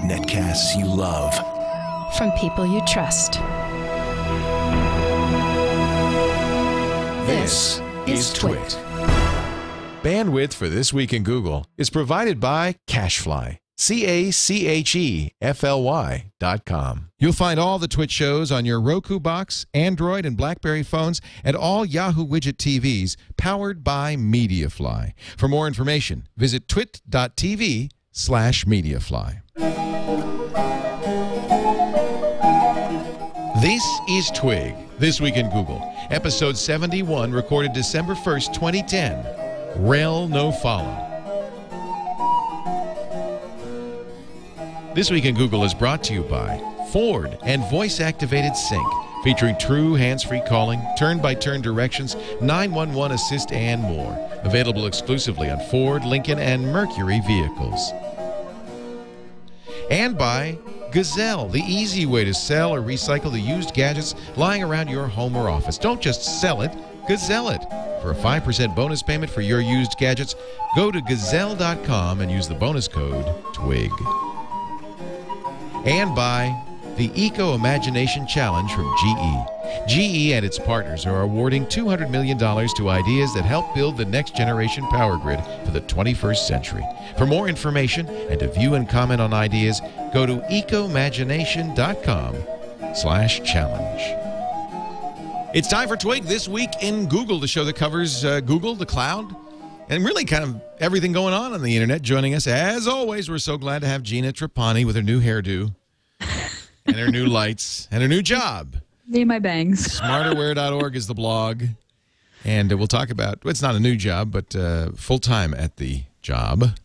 Netcasts you love. From people you trust. This is TWiT. Bandwidth for This Week in Google is provided by Cachefly. Cachefly.com. You'll find all the TWiT shows on your Roku box, Android, and BlackBerry phones, and all Yahoo widget TVs powered by Mediafly. For more information, visit twit.tv/Mediafly. This is Twig, This Week in Google, episode 71, recorded December 1st, 2010. Rel nofollow. This Week in Google is brought to you by Ford and voice-activated sync, featuring true hands-free calling, turn-by-turn directions, 911 assist, and more. Available exclusively on Ford, Lincoln, and Mercury vehicles. And by Gazelle, the easy way to sell or recycle the used gadgets lying around your home or office. Don't just sell it, Gazelle it. For a 5% bonus payment for your used gadgets, go to gazelle.com and use the bonus code TWIG. And by the Eco Imagination Challenge from GE. GE and its partners are awarding $200 million to ideas that help build the next generation power grid for the 21st century. For more information and to view and comment on ideas, go to ecoimagination.com/challenge. It's time for Twig This Week in Google, the show that covers Google, the cloud, and really kind of everything going on the internet. Joining us, as always, we're so glad to have Gina Trapani with her new hairdo and her new lights and her new job. Me and my bangs. Smarterware.org is the blog. And we'll talk about, well, it's not a new job, but full-time at the job,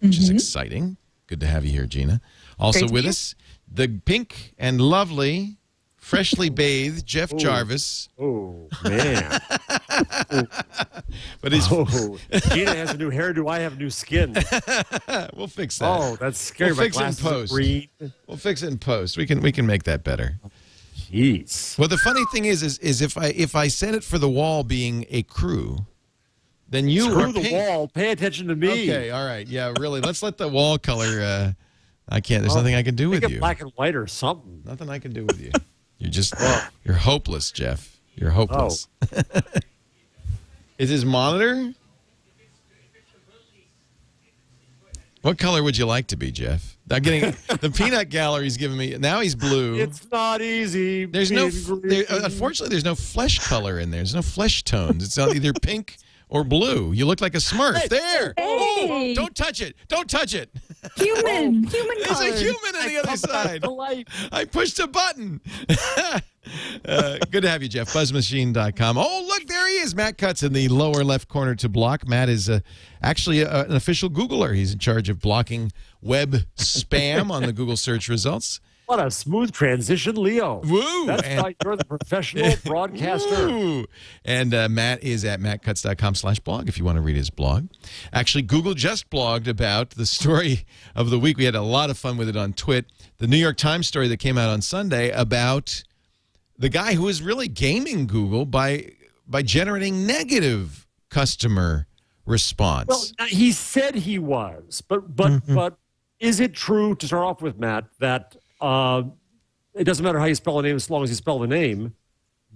which is exciting. Good to have you here, Gina. Also with us, the pink and lovely, freshly bathed Jeff Jarvis. Oh, man. But he's Gina has a new hairdo. I have new skin. We'll fix that. Oh, that's scary. We'll fix it in post. We'll fix it in post. We can make that better. Jeez. Well, the funny thing is if I set it for the wall being a crew, then you screw the wall. Pay attention to me. Okay, all right. Yeah, really. Let's let the wall color. I can't. There's nothing I can do with you. Black and white or something. Nothing I can do with you. You're just you're hopeless, Jeff. You're hopeless. Oh. Is his monitor? What color would you like to be, Jeff? I'm getting the peanut gallery's giving me. Now he's blue. It's not easy. There's no. Unfortunately, there's no flesh color in there. There's no flesh tones. It's either pink or blue. You look like a Smurf. Hey, there. Hey. Oh, don't touch it. Don't touch it. Human color. There's a human on the other side. I pushed a button. Good to have you, Jeff. Buzzmachine.com. Oh, look, there he is. Matt Cutts in the lower left corner to block. Matt is actually an official Googler. He's in charge of blocking web spam on the Google search results. What a smooth transition, Leo. Woo! That's right. You're the professional broadcaster. Woo. And Matt is at mattcutts.com/blog if you want to read his blog. Actually, Google just blogged about the story of the week. We had a lot of fun with it on TWiT. The New York Times story that came out on Sunday about the guy who was really gaming Google by generating negative customer response. Well, he said he was, but is it true, to start off with, Matt, that it doesn't matter how you spell a name as long as you spell the name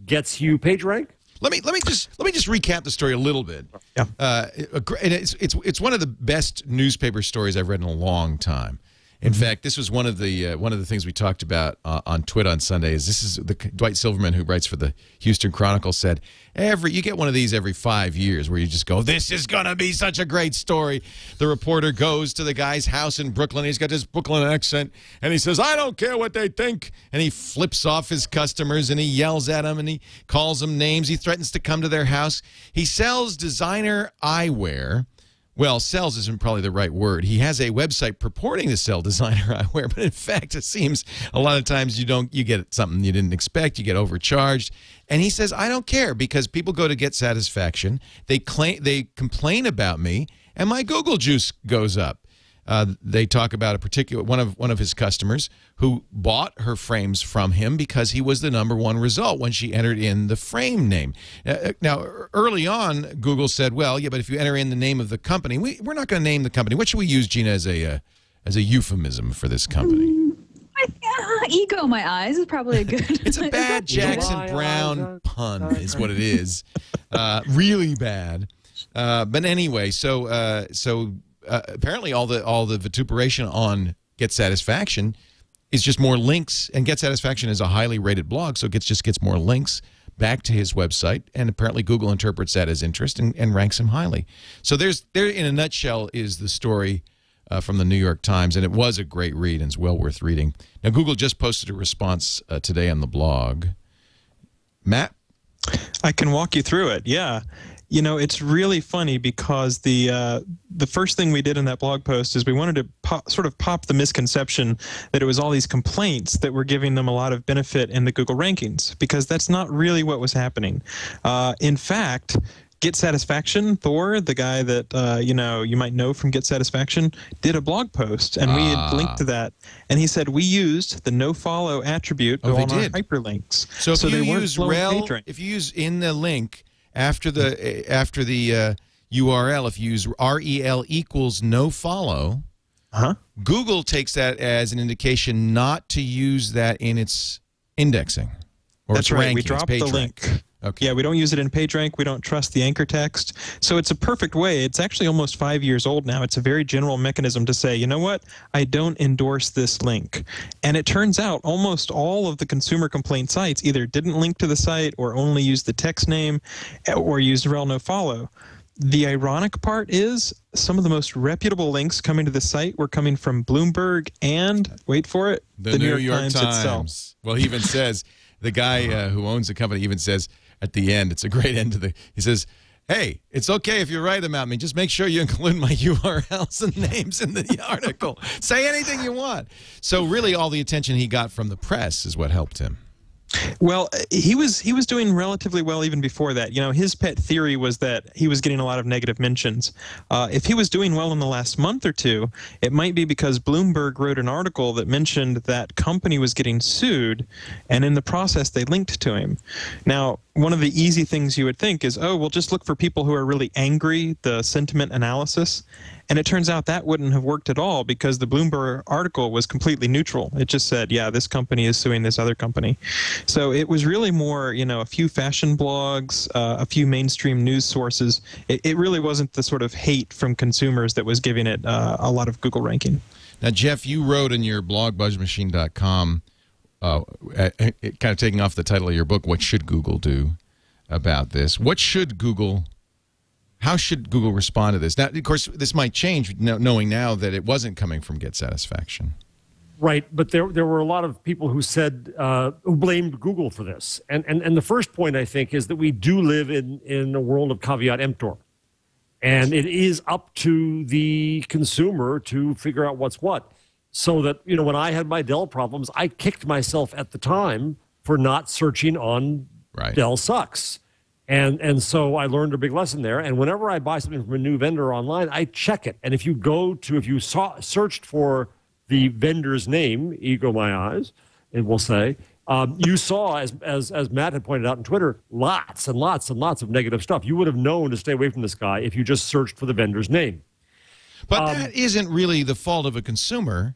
gets you page rank? Let me just recap the story a little bit. Yeah. And it's one of the best newspaper stories I've read in a long time. In fact, this was one of the things we talked about on TWiT on Sunday. This is the Dwight Silverman, who writes for the Houston Chronicle, said you get one of these every 5 years where you just go, this is gonna be such a great story. The reporter goes to the guy's house in Brooklyn. He's got this Brooklyn accent, and he says, "I don't care what they think," and he flips off his customers and he yells at them and he calls them names. He threatens to come to their house. He sells designer eyewear. Well, sells isn't probably the right word. He has a website purporting to sell designer eyewear, but in fact, it seems a lot of times you get something you didn't expect, you get overcharged. And he says, I don't care because people go to get satisfaction. They complain about me, and my Google juice goes up. They talk about a particular one of his customers who bought her frames from him because he was the #1 result when she entered in the frame name. Now, early on, Google said, "Well, yeah, but if you enter in the name of the company, we're not going to name the company. What should we use, Gina, as a euphemism for this company?" Ego in my eyes is probably a good. It's a bad Jackson Brown pun, is what it is. Really bad. But anyway, so apparently all the vituperation on Get Satisfaction is just more links, and Get Satisfaction is a highly rated blog, so it just gets more links back to his website, and apparently Google interprets that as interest and ranks him highly. So there, in a nutshell, is the story from the New York Times, and it was a great read and it's well worth reading. Now, Google just posted a response today on the blog. Matt? I can walk you through it, yeah. You know, it's really funny because the first thing we did in that blog post is we wanted to sort of pop the misconception that it was all these complaints that were giving them a lot of benefit in the Google rankings, because that's not really what was happening. In fact, Get Satisfaction, Thor, the guy that you might know from Get Satisfaction, did a blog post, and we had linked to that. And he said we used the nofollow attribute on our hyperlinks. So if you use rel, if you use in the link after the URL, if you use rel equals nofollow, Google takes that as an indication not to use that in its indexing or That's its right. ranking, We dropped the link. Okay. Yeah, we don't use it in PageRank. We don't trust the anchor text. So it's a perfect way. It's actually almost 5 years old now. It's a very general mechanism to say, you know what? I don't endorse this link. And it turns out almost all of the consumer complaint sites either didn't link to the site or only used the text name or used rel nofollow. The ironic part is some of the most reputable links coming to the site were coming from Bloomberg and, wait for it, the New York Times itself. Well, he even says, the guy who owns the company even says, at the end, it's a great end to he says, hey, it's okay if you write about me. Just make sure you include my URLs and names in the article. Say anything you want. So really all the attention he got from the press is what helped him. Well, he was doing relatively well even before that. You know, his pet theory was that he was getting a lot of negative mentions. If he was doing well in the last month or two, it might be because Bloomberg wrote an article that mentioned that company was getting sued, and in the process they linked to him. Now, one of the easy things you would think is, oh, well, just look for people who are really angry, the sentiment analysis. And it turns out that wouldn't have worked at all because the Bloomberg article was completely neutral. It just said, yeah, this company is suing this other company. So it was really more, you know, a few fashion blogs, a few mainstream news sources. It really wasn't the sort of hate from consumers that was giving it a lot of Google ranking. Now, Jeff, you wrote in your blog, buzzmachine.com, kind of taking off the title of your book, What Should Google Do About This? How should Google respond to this? Now, of course, this might change knowing now that it wasn't coming from Get Satisfaction. Right, but there were a lot of people who said, who blamed Google for this. And the first point, I think, is that we do live in a world of caveat emptor. And it is up to the consumer to figure out what's what. So that, you know, when I had my Dell problems, I kicked myself at the time for not searching on Dell sucks. And so I learned a big lesson there. And whenever I buy something from a new vendor online, I check it. And if you searched for the vendor's name, ego my eyes, it will say, you saw, as Matt had pointed out on Twitter, lots and lots and lots of negative stuff. You would have known to stay away from this guy if you just searched for the vendor's name. But that isn't really the fault of a consumer.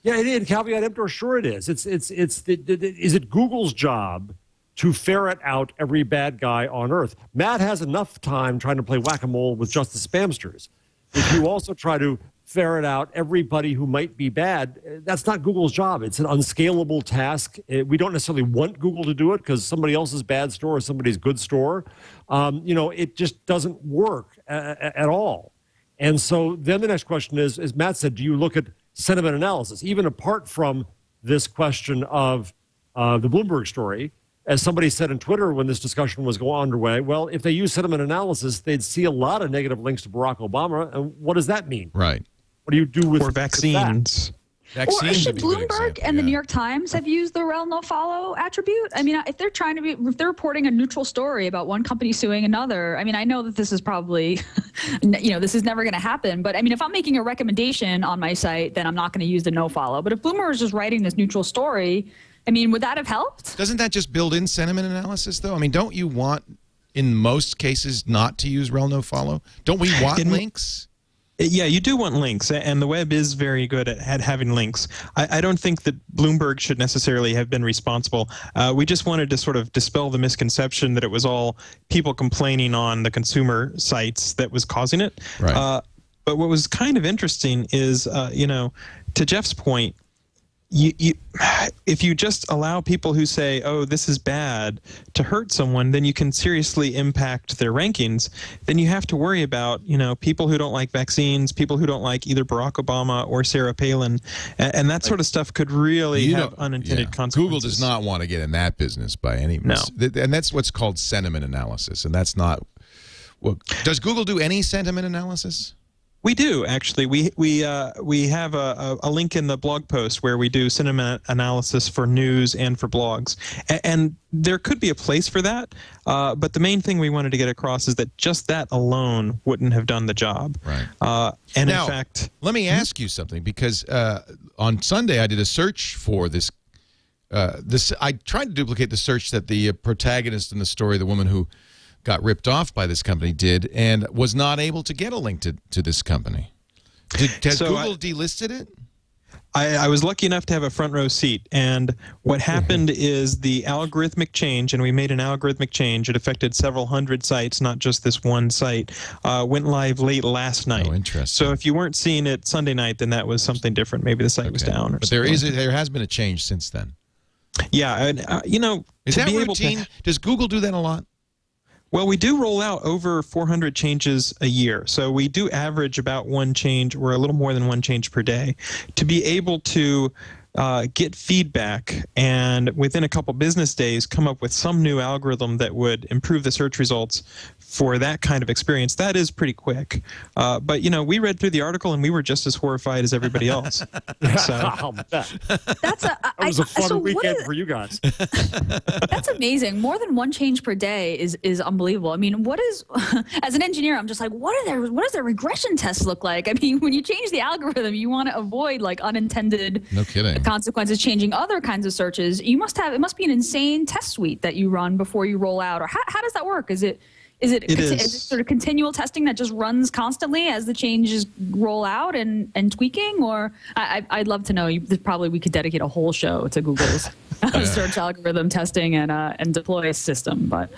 Yeah, it is. Caveat emptor, sure it is. Is it Google's job to ferret out every bad guy on earth? Matt has enough time trying to play whack-a-mole with just the spamsters. If you also try to ferret out everybody who might be bad, that's not Google's job. It's an unscalable task. We don't necessarily want Google to do it because somebody else's bad store is somebody's good store. You know, it just doesn't work at all. And so then the next question is, as Matt said, do you look at sentiment analysis? Even apart from this question of the Bloomberg story, as somebody said on Twitter when this discussion was going underway, well, if they use sentiment analysis, they'd see a lot of negative links to Barack Obama. And what does that mean? Right. What do you do with vaccines? Vaccines Or should would be a good Bloomberg example, and the yeah. New York Times have used the rel no follow attribute? I mean, if they're reporting a neutral story about one company suing another, I mean, I know that this is probably, this is never going to happen. But I mean, if I'm making a recommendation on my site, then I'm not going to use the no follow. But if Bloomberg is just writing this neutral story, I mean, would that have helped? Doesn't that just build in sentiment analysis, though? I mean, don't you want, in most cases, not to use rel no follow? Don't we want links? Yeah, you do want links, and the web is very good at having links. I don't think that Bloomberg should necessarily have been responsible. We just wanted to sort of dispel the misconception that it was all people complaining on the consumer sites that was causing it. Right. But what was kind of interesting is, to Jeff's point, if you just allow people who say, oh, this is bad, to hurt someone, then you can seriously impact their rankings. Then you have to worry about, people who don't like vaccines, people who don't like either Barack Obama or Sarah Palin, and that sort of stuff could really have unintended consequences. Google does not want to get in that business by any means. No. And that's what's called sentiment analysis, and that's not. Well, does Google do any sentiment analysis? We do, actually. We have a link in the blog post where we do sentiment analysis for news and for blogs. And there could be a place for that, but the main thing we wanted to get across is that just that alone wouldn't have done the job. Right. And now, in fact... let me ask you something, because on Sunday I did a search for this. I tried to duplicate the search that the protagonist in the story, the woman who got ripped off by this company, did, and was not able to get a link to this company. Has Google delisted it? I was lucky enough to have a front row seat, and what happened is the algorithmic change, and we made an algorithmic change. It affected several hundred sites, not just this one site, went live late last night. Oh, interesting. So if you weren't seeing it Sunday night, then that was something different. Maybe the site was down. Or but there has been a change since then. Yeah, and is that routine? Does Google do that a lot? Well, we do roll out over 400 changes a year. So we do average about one change or a little more than one change per day. To be able to get feedback and within a couple business days come up with some new algorithm that would improve the search results for that kind of experience, that is pretty quick. But, we read through the article and we were just as horrified as everybody else. So. That was a fun weekend for you guys. That's amazing. More than one change per day is unbelievable. I mean, as an engineer, I'm just like, what does their regression tests look like? I mean, when you change the algorithm, you want to avoid like unintended consequences, changing other kinds of searches. It must be an insane test suite that you run before you roll out, or how does that work? Is it sort of continual testing that just runs constantly as the changes roll out and tweaking? Or I'd love to know. We could dedicate a whole show to Google's search algorithm testing and deploy system. But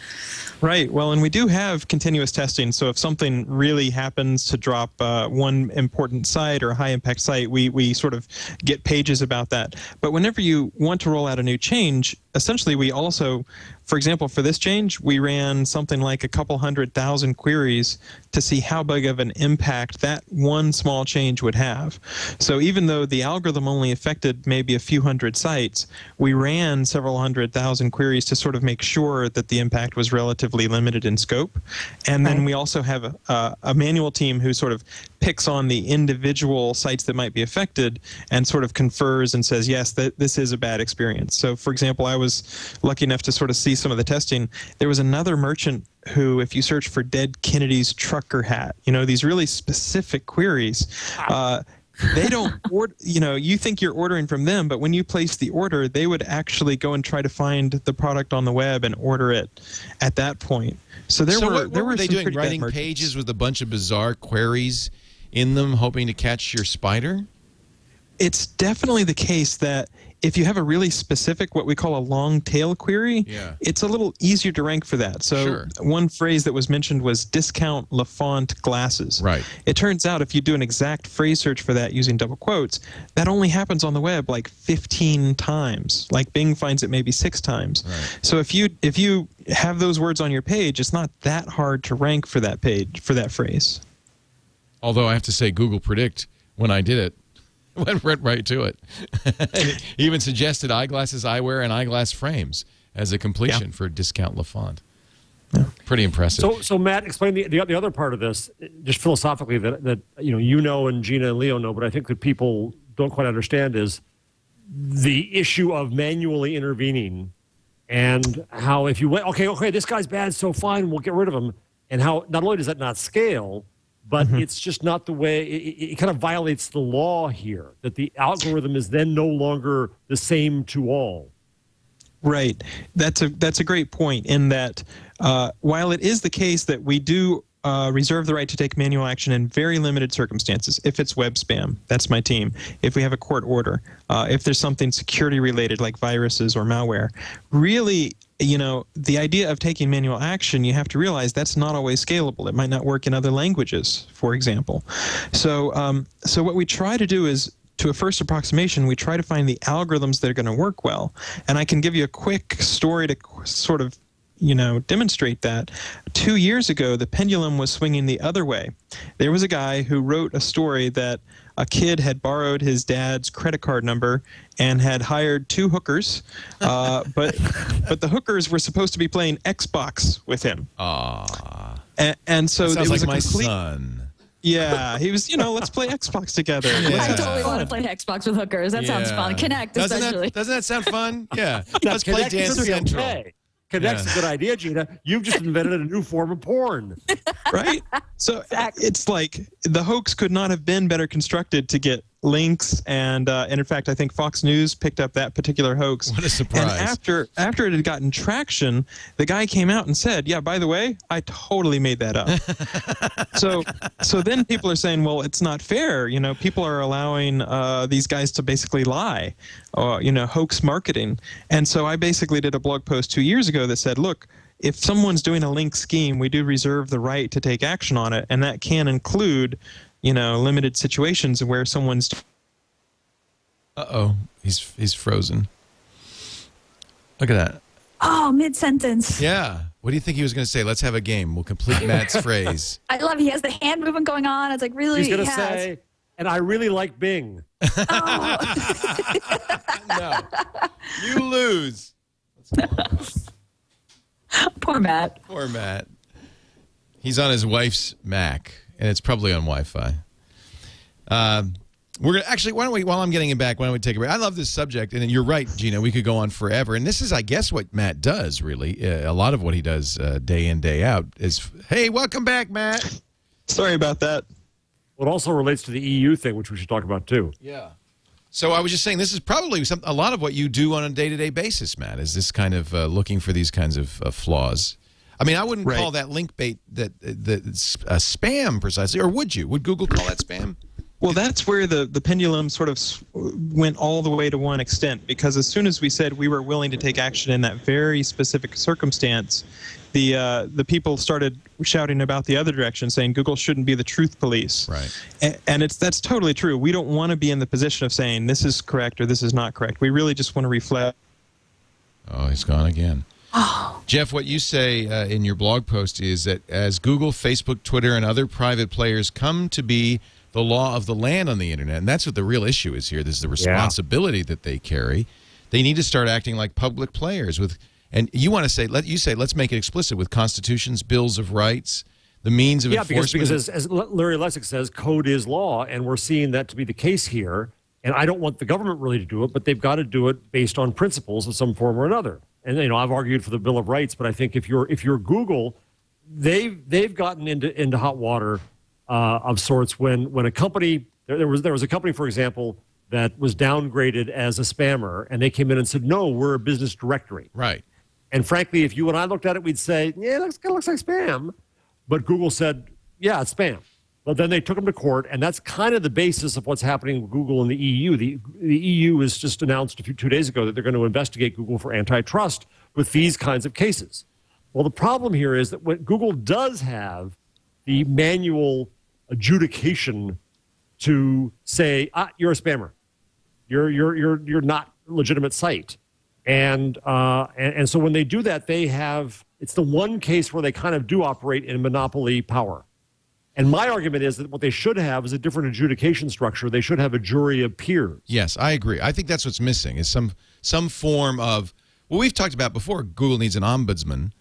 right. Well, and we do have continuous testing. So if something really happens to drop one important site or a high impact site, we sort of get pages about that. But whenever you want to roll out a new change, essentially we also, for example, for this change, we ran something like a couple 100,000 queries to see how big of an impact that one small change would have. So even though the algorithm only affected maybe a few hundred sites, we ran several 100,000 queries to sort of make sure that the impact was relatively limited in scope. And then we also have a manual team who sort of picks on the individual sites that might be affected and sort of confers and says, yes, this is a bad experience. So for example, I was lucky enough to sort of see some of the testing. There was another merchant who, if you search for dead Kennedy's trucker hat, these really specific queries, they don't order, you think you're ordering from them, but when you place the order, they would actually go and try to find the product on the web and order it at that point. So what were they doing? Writing pages with a bunch of bizarre queries in them, hoping to catch your spider? It's definitely the case that if you have a really specific, what we call a long tail query, it's a little easier to rank for that. So one phrase that was mentioned was discount Laporte glasses. Right. It turns out if you do an exact phrase search for that using double quotes, that only happens on the web like 15 times. Like Bing finds it maybe 6 times. Right. So if you have those words on your page, it's not that hard to rank for that page, for that phrase. Although I have to say Google Predict, when I did it, went right to it. And he even suggested eyeglasses, eyewear, and eyeglass frames as a completion for discount Laporte. Yeah. Pretty impressive. So Matt, explain the other part of this, just philosophically, that and Gina and Leo know, but I think that people don't quite understand is the issue of manually intervening, and how if you went, okay, this guy's bad, so fine, we'll get rid of him, and how not only does that not scale, but it's just not the way, it kind of violates the law here, that the algorithm is then no longer the same to all. Right. That's a great point in that while it is the case that we do reserve the right to take manual action in very limited circumstances, if it's web spam, that's my team, if we have a court order, if there's something security related like viruses or malware, really, you know, the idea of taking manual action, you have to realize that's not always scalable. It might not work in other languages, for example. So, so what we try to do is, to a first approximation, we try to find the algorithms that are going to work well. And I can give you a quick story to sort of, you know, demonstrate that. 2 years ago, the pendulum was swinging the other way. There was a guy who wrote a story that a kid had borrowed his dad's credit card number and had hired 2 hookers, but the hookers were supposed to be playing Xbox with him. Aww. And so that sounds it was like a complete, my son. Yeah, he was, you know, let's play Xbox together. Yeah. I totally want to play Xbox with hookers. That sounds fun. Connect, especially. Doesn't that sound fun? Yeah. Let's play Dance Central. Okay. Connect's a good idea, Gina. You've just invented a new form of porn. Right? So Exactly. it's like the hoax could not have been better constructed to get links, and in fact, I think Fox News picked up that particular hoax. What a surprise. And after it had gotten traction, the guy came out and said, yeah, by the way, I totally made that up. So then people are saying, well, it's not fair. You know, people are allowing these guys to basically lie, you know, hoax marketing. And so I basically did a blog post 2 years ago that said, look, if someone's doing a link scheme, we do reserve the right to take action on it, and that can include, you know, limited situations where someone's... Uh-oh. He's frozen. Look at that. Oh, mid-sentence. Yeah. What do you think he was going to say? Let's have a game. We'll complete Matt's phrase. I love it. He has the hand movement going on. It's like, really? He's going to say, and I really like Bing. Oh. No. You lose. Poor Matt. Poor Matt. He's on his wife's Mac, and it's probably on Wi-Fi. We're gonna actually. Why don't we? While I'm getting him back, why don't we take a break? I love this subject, and you're right, Gina. We could go on forever, and this is, I guess, what Matt does. Really, a lot of what he does day in, day out is. Hey, welcome back, Matt. Sorry about that. Well, it also relates to the EU thing, which we should talk about too. Yeah. So I was just saying, this is probably a lot of what you do on a day-to-day basis, Matt. Is this kind of looking for these kinds of flaws? I mean, I wouldn't call that link bait that spam precisely, or would you? Would Google call that spam? Well, that's where the pendulum sort of went all the way to one extent, because as soon as we said we were willing to take action in that very specific circumstance, the people started shouting about the other direction, saying Google shouldn't be the truth police. Right. And that's totally true. We don't want to be in the position of saying this is correct or this is not correct. We really just want to reflect. Oh, he's gone again. Jeff, what you say in your blog post is that as Google, Facebook, Twitter, and other private players come to be the law of the land on the internet, and that's what the real issue is here. This is the responsibility that they carry. They need to start acting like public players with, and you want to say, let's make it explicit with constitutions, bills of rights, the means of enforcement. Because as Larry Lessig says, code is law, and we're seeing that to be the case here. And I don't want the government really to do it, but they've got to do it based on principles of some form or another. And you know, I've argued for the Bill of Rights, but I think if you're Google, they've gotten into hot water of sorts when a company there was a company, for example, that was downgraded as a spammer, and they came in and said, no, we're a business directory. Right. And frankly, if you and I looked at it, we'd say, yeah, it looks like spam. But Google said, yeah, it's spam. But then they took them to court, and that's kind of the basis of what's happening with Google and the EU. The EU has just announced 2 days ago that they're going to investigate Google for antitrust with these kinds of cases. Well, the problem here is that what Google does have the manual adjudication to say, you're a spammer. You're not a legitimate site. And so when they do that, it's the one case where they kind of do operate in monopoly power. And my argument is that what they should have is a different adjudication structure. They should have a jury of peers. Yes, I agree. I think that's what's missing is some form of, well, we've talked about before, Google needs an ombudsman,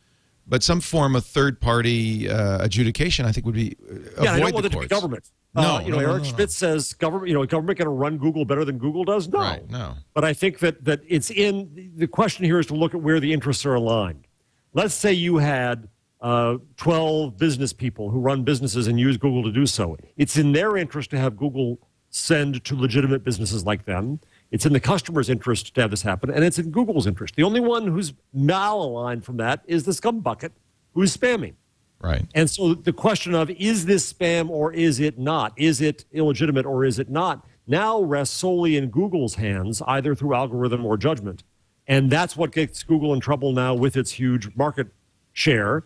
but some form of third-party adjudication I think would be I don't want it to be government. Eric Schmidt says government going to run Google better than Google does? No. Right, no. But I think that it's the question here is to look at where the interests are aligned. Let's say you had 12 business people who run businesses and use Google to do so. It's in their interest to have Google send to legitimate businesses like them. It's in the customer's interest to have this happen, and it's in Google's interest. The only one who's malaligned from that is the scum bucket who's spamming. Right. And so the question of, is this spam or is it not? Is it illegitimate or is it not? Now rests solely in Google's hands, either through algorithm or judgment. And that's what gets Google in trouble now with its huge market share,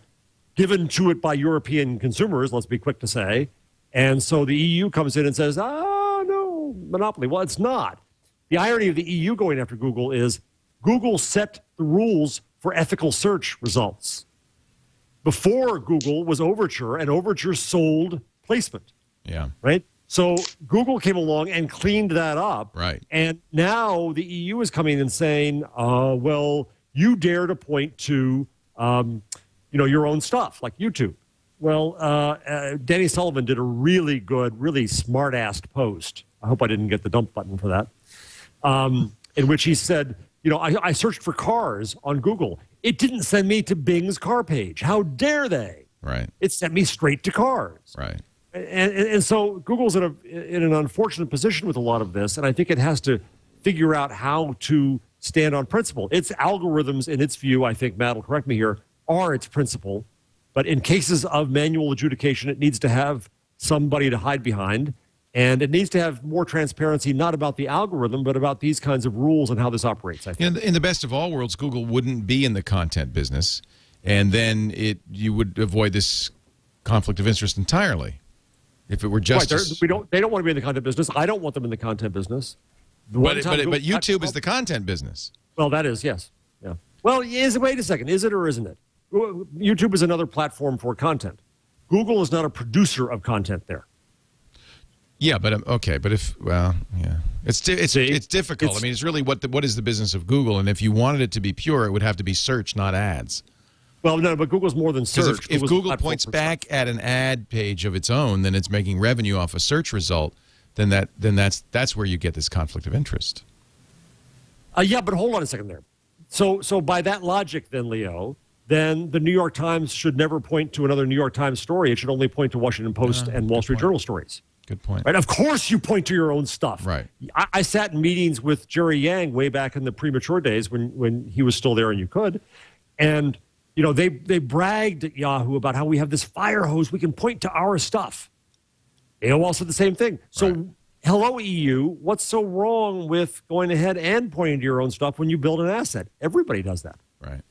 given to it by European consumers, let's be quick to say. And so the EU comes in and says, no, monopoly. Well, it's not. The irony of the EU going after Google is Google set the rules for ethical search results. Before Google was Overture, and Overture sold placement. Yeah. Right? So Google came along and cleaned that up. Right. And now the EU is coming and saying, well, you dare to point to, your own stuff, like YouTube. Well, Danny Sullivan did a really good, really smart-assed post. I hope I didn't get the dump button for that. In which he said, I searched for cars on Google. It didn't send me to Bing's car page. How dare they? Right. It sent me straight to cars. Right. And so Google's in an unfortunate position with a lot of this, and I think it has to figure out how to stand on principle. Its algorithms, in its view, I think Matt will correct me here, are its principle. But in cases of manual adjudication, it needs to have somebody to hide behind. And it needs to have more transparency, not about the algorithm, but about these kinds of rules and how this operates, I think. In the best of all worlds, Google wouldn't be in the content business, and then you would avoid this conflict of interest entirely if it were just... Right, they don't want to be in the content business. I don't want them in the content business. But YouTube is the content business. Well, that is, yes. Yeah. Well, wait a second. Is it or isn't it? YouTube is another platform for content. Google is not a producer of content there. Yeah, but okay, but it's difficult. I mean, it's really what is the business of Google? And if you wanted it to be pure, it would have to be search, not ads. Well, no, but Google's more than search. If Google points back at an ad page of its own, then it's making revenue off a search result. Then that's where you get this conflict of interest. Yeah, but hold on a second there. So by that logic, then Leo, then the New York Times should never point to another New York Times story. It should only point to Washington Post and Wall Street Journal stories. Good point. Right? Of course you point to your own stuff. Right. I sat in meetings with Jerry Yang way back in the premature days when he was still there and you could. And, they bragged at Yahoo about how we have this fire hose. We can point to our stuff. AOL said the same thing. So, right. Hello, EU. What's so wrong with going ahead and pointing to your own stuff when you build an asset? Everybody does that. Right.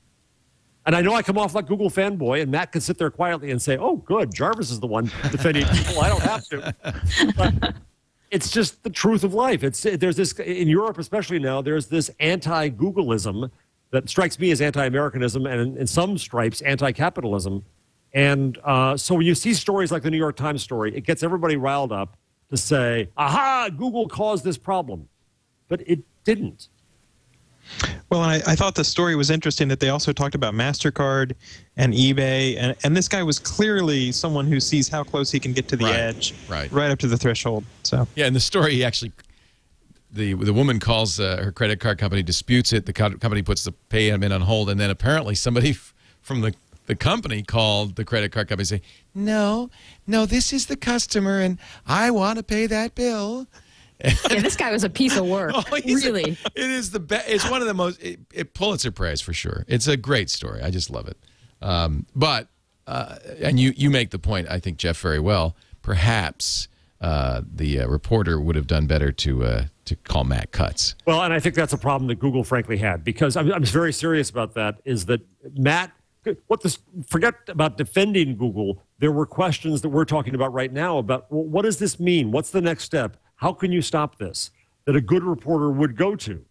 And I know I come off like Google fanboy, and Matt can sit there quietly and say, oh, good, Jarvis is the one defending people. I don't have to. But it's just the truth of life. There's this, in Europe especially now, there's this anti-Googleism that strikes me as anti-Americanism and in some stripes anti-capitalism. And so when you see stories like the New York Times story, it gets everybody riled up to say, aha, Google caused this problem. But it didn't. Well, and I thought the story was interesting that they also talked about MasterCard and eBay, and this guy was clearly someone who sees how close he can get to the edge, right up to the threshold. So yeah, in the story, he actually, the woman calls her credit card company, disputes it. The company puts the payment on hold, and then apparently somebody from the company called the credit card company and say, no, this is the customer, and I want to pay that bill. Yeah, this guy was a piece of work. Really. It is the best. It's one of the most Pulitzer Prize for sure. It's a great story. I just love it. And you make the point, I think, Jeff, very well. Perhaps the reporter would have done better to call Matt Cutts. Well, and I think that's a problem that Google frankly had, because I'm very serious about that. Is that Matt? Forget about defending Google. There were questions that we're talking about right now about, well, what does this mean? What's the next step? How can you stop this? That a good reporter would go to.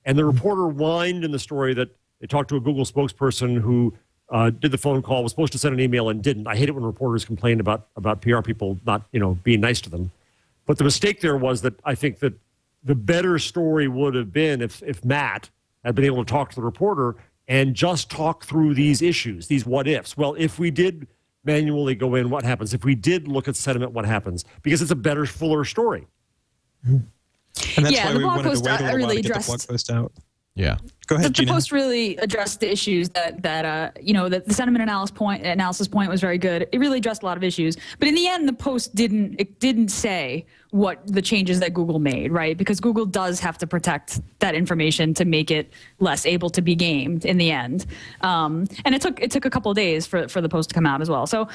And the reporter whined in the story that they talked to a Google spokesperson who did the phone call, was supposed to send an email and didn't. I hate it when reporters complain about PR people not, being nice to them. But the mistake there was that I think that the better story would have been if Matt had been able to talk to the reporter and just talk through these issues, these what ifs. Well, if we did manually go in, what happens? If we did look at sentiment, what happens? Because it's a better, fuller story. And that's Yeah, why the we blog wanted post to wait a little while really to get the addressed- blog post out. Yeah. Go ahead, The Gina. post really addressed the issues that the sentiment analysis point was very good. It really addressed a lot of issues, but in the end, the post didn't say what the changes that Google made, right? Because Google does have to protect that information to make it less able to be gamed in the end. And it took a couple of days for the post to come out as well. So,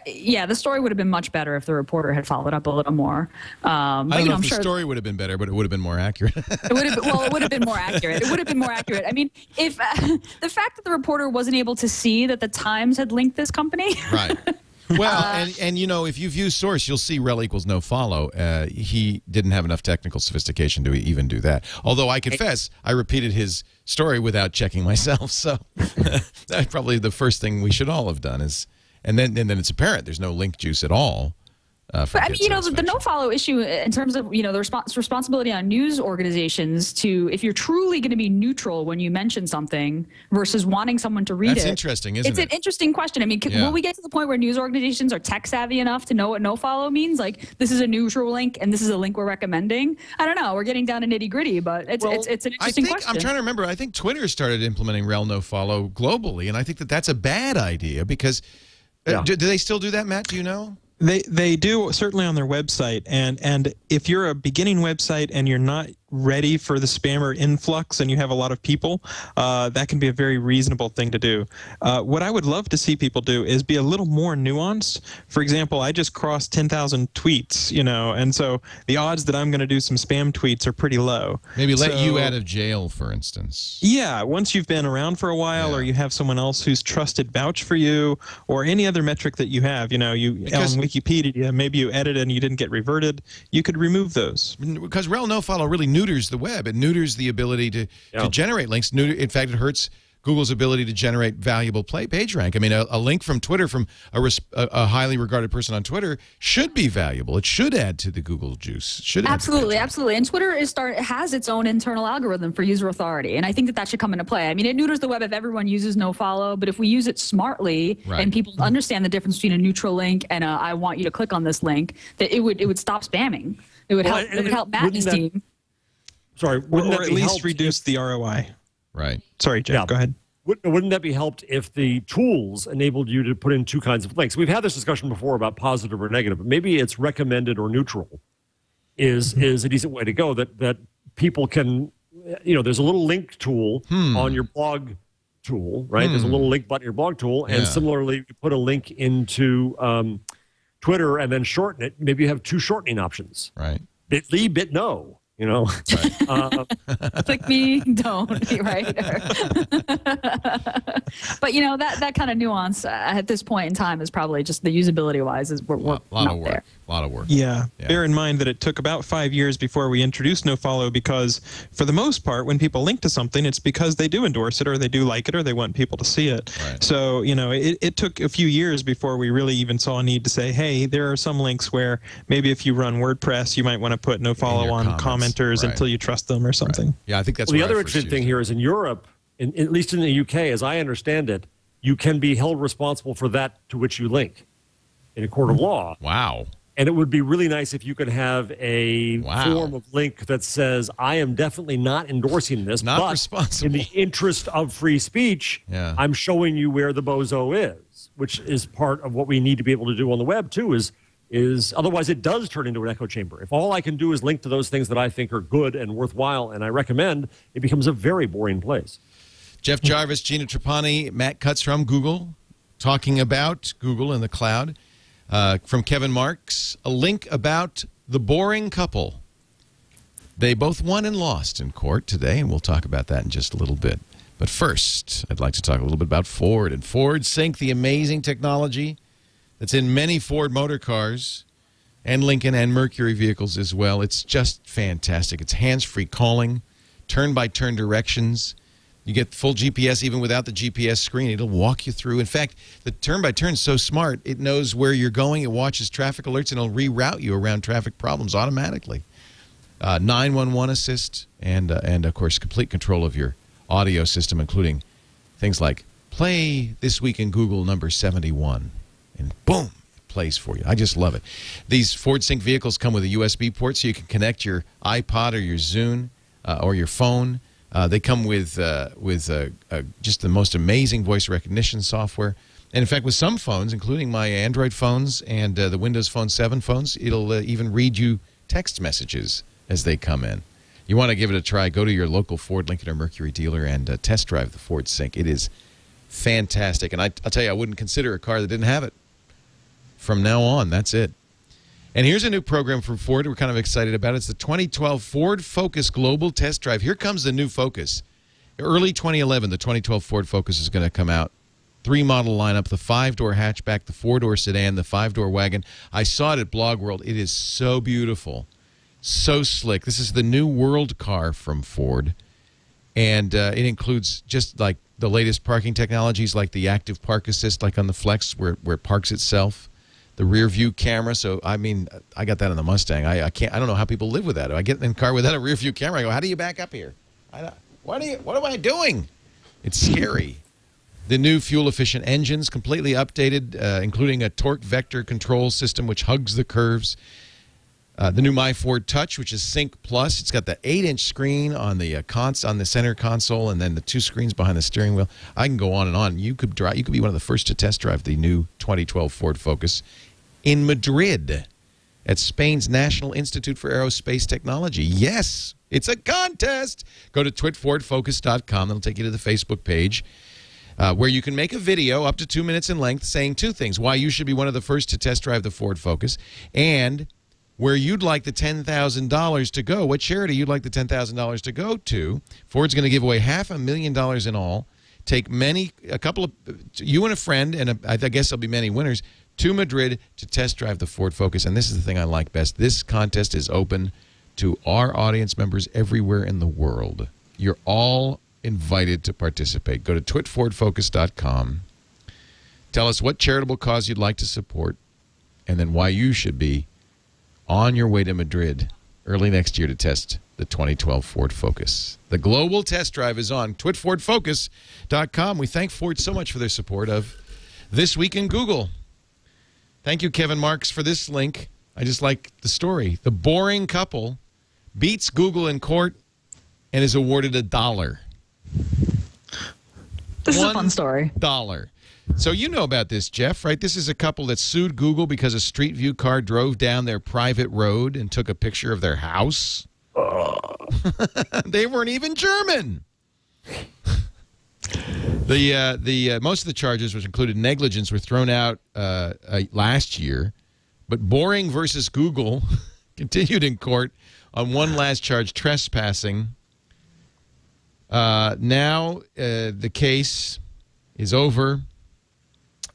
yeah, the story would have been much better if the reporter had followed up a little more. I don't know if the story would have been better, but it would have been more accurate. It would have been more accurate. It would have been more accurate. I mean, if the fact that the reporter wasn't able to see that the Times had linked this company, Right. Well, and you know, if you view source, you'll see rel equals no follow. He didn't have enough technical sophistication to even do that. Although I confess, I repeated his story without checking myself. So that's probably the first thing we should all have done is, and then it's apparent there's no link juice at all. But I mean, you know, the no-follow issue in terms of, you know, the responsibility on news organizations to, if you're truly going to be neutral when you mention something versus wanting someone to read it. That's interesting, isn't it? It's an interesting question. I mean, will we get to the point where news organizations are tech savvy enough to know what no-follow means? Like, this is a neutral link and this is a link we're recommending? I don't know. We're getting down to nitty-gritty, but it's an interesting question. I'm trying to remember. I think Twitter started implementing rel no-follow globally, and I think that's a bad idea because do they still do that, Matt? Do you know? They do, certainly on their website, and if you're a beginning website and you're not ready for the spammer influx and you have a lot of people, that can be a very reasonable thing to do. What I would love to see people do is be a little more nuanced. For example, I just crossed 10,000 tweets, you know, and so the odds that I'm going to do some spam tweets are pretty low. Maybe let you out of jail, for instance. Yeah, once you've been around for a while, or you have someone else who's trusted vouch for you, or any other metric that you have, you know, on Wikipedia, maybe you edited and you didn't get reverted, you could remove those. Because rel no-follow really neuters the web. It neuters the ability to generate links. In fact, it hurts Google's ability to generate valuable page rank. I mean, a link from Twitter from a highly regarded person on Twitter should be valuable. It should add to the Google juice. Absolutely. And Twitter has its own internal algorithm for user authority, and I think that should come into play. I mean, it neuters the web if everyone uses no-follow, but if we use it smartly and people understand the difference between a neutral link and I want you to click on this link, that it would stop spamming. It would help Matt and his team. Sorry, or at least reduce the ROI. Right. Sorry, Jeff, go ahead. Wouldn't that be helped if the tools enabled you to put in two kinds of links? We've had this discussion before about positive or negative, but maybe it's recommended or neutral is a decent way to go, that people can, you know, there's a little link tool on your blog tool, right? There's a little link button in your blog tool, and similarly, you put a link into Twitter and then shorten it. Maybe you have two shortening options. Right. Bit.ly, bit no. You know, click me, don't, right? But you know, that kind of nuance at this point in time is probably just the usability wise is we're not there. A lot of work. Yeah. Bear in mind that it took about 5 years before we introduced nofollow, because for the most part, when people link to something, it's because they do endorse it or they do like it or they want people to see it. Right. So, you know, it took a few years before we really even saw a need to say, hey, there are some links where maybe if you run WordPress, you might want to put nofollow on commenters until you trust them or something. Right. Yeah, I think that's the other interesting thing here is in Europe, at least in the UK, as I understand it, you can be held responsible for that to which you link in a court of law. Wow. And it would be really nice if you could have a form of link that says, I am definitely not endorsing this, but responsible. In the interest of free speech, I'm showing you where the bozo is, which is part of what we need to be able to do on the web, too, is otherwise it does turn into an echo chamber. If all I can do is link to those things that I think are good and worthwhile and I recommend, it becomes a very boring place. Jeff Jarvis, Gina Trapani, Matt Cutts from Google, talking about Google in the cloud. From Kevin Marks, a link about the boring couple. They both won and lost in court today, and we'll talk about that in just a little bit. But first, I'd like to talk a little bit about Ford and Ford Sync, the amazing technology that's in many Ford motor cars and Lincoln and Mercury vehicles as well. It's just fantastic. It's hands-free calling, turn-by-turn directions. You get full GPS even without the GPS screen. It'll walk you through. In fact, the turn-by-turn is so smart, it knows where you're going. It watches traffic alerts, and it'll reroute you around traffic problems automatically. 911 assist, and of course, complete control of your audio system, including things like play This Week in Google number 71. and boom, it plays for you. I just love it. These Ford Sync vehicles come with a USB port so you can connect your iPod or your Zune or your phone. They come with just the most amazing voice recognition software. And in fact, with some phones, including my Android phones and the Windows Phone 7 phones, it'll even read you text messages as they come in. You want to give it a try, go to your local Ford, Lincoln, or Mercury dealer and test drive the Ford Sync. It is fantastic. And I'll tell you, I wouldn't consider a car that didn't have it. From now on, that's it. And here's a new program from Ford we're kind of excited about. It's the 2012 Ford Focus Global Test Drive. Here comes the new Focus. Early 2011, the 2012 Ford Focus is going to come out. 3-model lineup, the 5-door hatchback, the 4-door sedan, the 5-door wagon. I saw it at Blog World. It is so beautiful, so slick. This is the new world car from Ford. And it includes just like the latest parking technologies like the active park assist, like on the Flex where it parks itself. The rear view camera. So, I mean, I got that on the Mustang. I don't know how people live with that. I get in a car without a rear view camera. I go, how do you back up here? What am I doing? It's scary. The new fuel-efficient engines, completely updated, including a torque vector control system which hugs the curves. The new My Ford Touch, which is Sync Plus. It's got the 8-inch screen on the center console, and then the 2 screens behind the steering wheel. I can go on and on. You could be one of the first to test drive the new 2012 Ford Focus in Madrid at Spain's National Institute for Aerospace Technology. Yes, it's a contest. Go to twitfordfocus.com. That'll take you to the Facebook page. Where you can make a video up to 2 minutes in length saying 2 things: why you should be one of the first to test drive the Ford Focus, and where you'd like the $10,000 to go, what charity you'd like the $10,000 to go to. Ford's going to give away $500,000 in all. Take you and a friend, and I guess there'll be many winners, to Madrid to test drive the Ford Focus. And this is the thing I like best. This contest is open to our audience members everywhere in the world. You're all invited to participate. Go to twitfordfocus.com. Tell us what charitable cause you'd like to support, and then why you should be on your way to Madrid early next year to test the 2012 Ford Focus. The global test drive is on twitfordfocus.com. We thank Ford so much for their support of This Week in Google. Thank you, Kevin Marks, for this link. I just like the story. The boring couple beats Google in court and is awarded $1. This is a fun story. $1. So you know about this, Jeff, right? This is a couple that sued Google because a Street View car drove down their private road and took a picture of their house. They weren't even German. Most of the charges, which included negligence, were thrown out last year. But Boring versus Google continued in court on one last charge, trespassing. Now the case is over.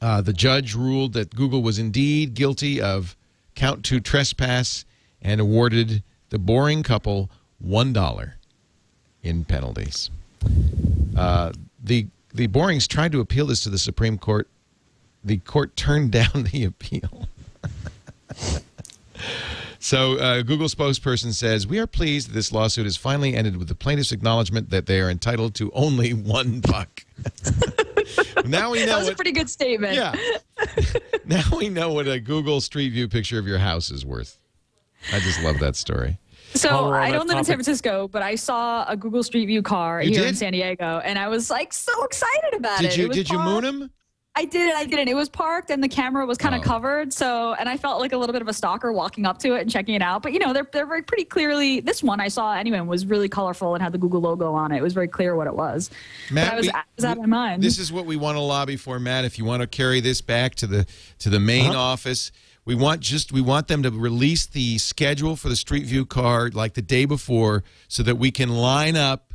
The judge ruled that Google was indeed guilty of count 2 trespass and awarded the Boring couple $1 in penalties. The Borings tried to appeal this to the Supreme Court. The court turned down the appeal. So Google spokesperson says, "We are pleased that this lawsuit has finally ended with the plaintiff's acknowledgement that they are entitled to only $1." Now we know that was a pretty good statement. Yeah. Now we know what a Google Street View picture of your house is worth. I just love that story. So I don't live in San Francisco, but I saw a Google Street View car here in San Diego, and I was like so excited about it. Did you moon him? I didn't. It was parked, and the camera was kind of covered. So, and I felt like a little bit of a stalker walking up to it and checking it out. But you know, they're very pretty clearly. This one I saw anyway was really colorful and had the Google logo on it. It was very clear what it was. Matt, but I was out of my mind. This is what we want to lobby for, Matt. If you want to carry this back to the main office, we want them to release the schedule for the Street View car like the day before, so that we can line up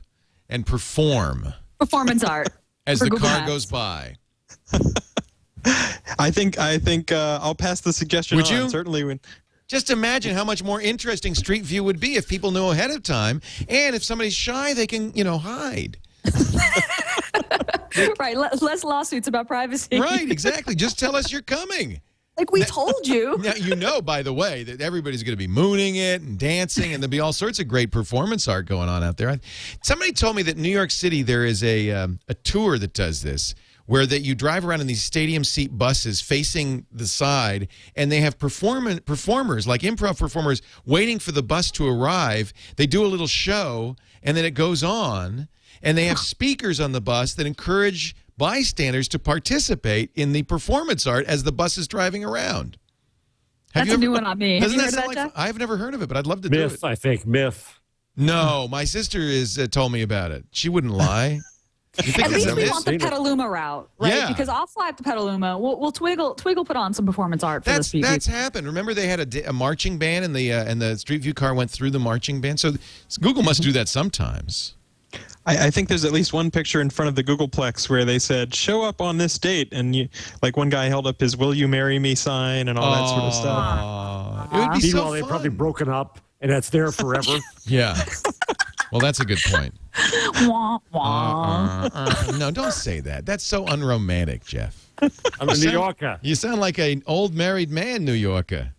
and perform performance art as the car goes by. I think I'll pass the suggestion Would on. you? Certainly would. Just imagine how much more interesting Street View would be if people knew ahead of time, and if somebody's shy, they can, hide. Right, less lawsuits about privacy. Right, exactly. Just tell us you're coming. Like we told you. Now, by the way, that everybody's going to be mooning it and dancing, and there'll be all sorts of great performance art going on out there. Somebody told me that in New York City there is a tour that does this, where that you drive around in these stadium seat buses facing the side, and they have performers, like improv performers, waiting for the bus to arrive. They do a little show, and then it goes on, and they have speakers on the bus that encourage bystanders to participate in the performance art as the bus is driving around. That's a new one on me. Have you heard of that, like, Jeff? I've never heard of it, but I'd love to do it. Myth, I think. Myth. No, my sister is told me about it. She wouldn't lie. You think At least we myth? want the Petaluma route, right? Yeah. Because I'll fly up to Petaluma. We'll Twiggle put on some performance art for this. That's happened. Remember, they had a marching band, and the Street View car went through the marching band. So Google must do that sometimes. I think there's at least one picture in front of the Googleplex where they said, show up on this date. And like one guy held up his will you marry me sign and all that sort of stuff. It would be Meanwhile, so they've fun. probably broken up, and that's there forever. Yeah. Well, that's a good point. Wah, wah. No, don't say that. That's so unromantic, Jeff. I'm a New Yorker. You sound like an old married man, New Yorker.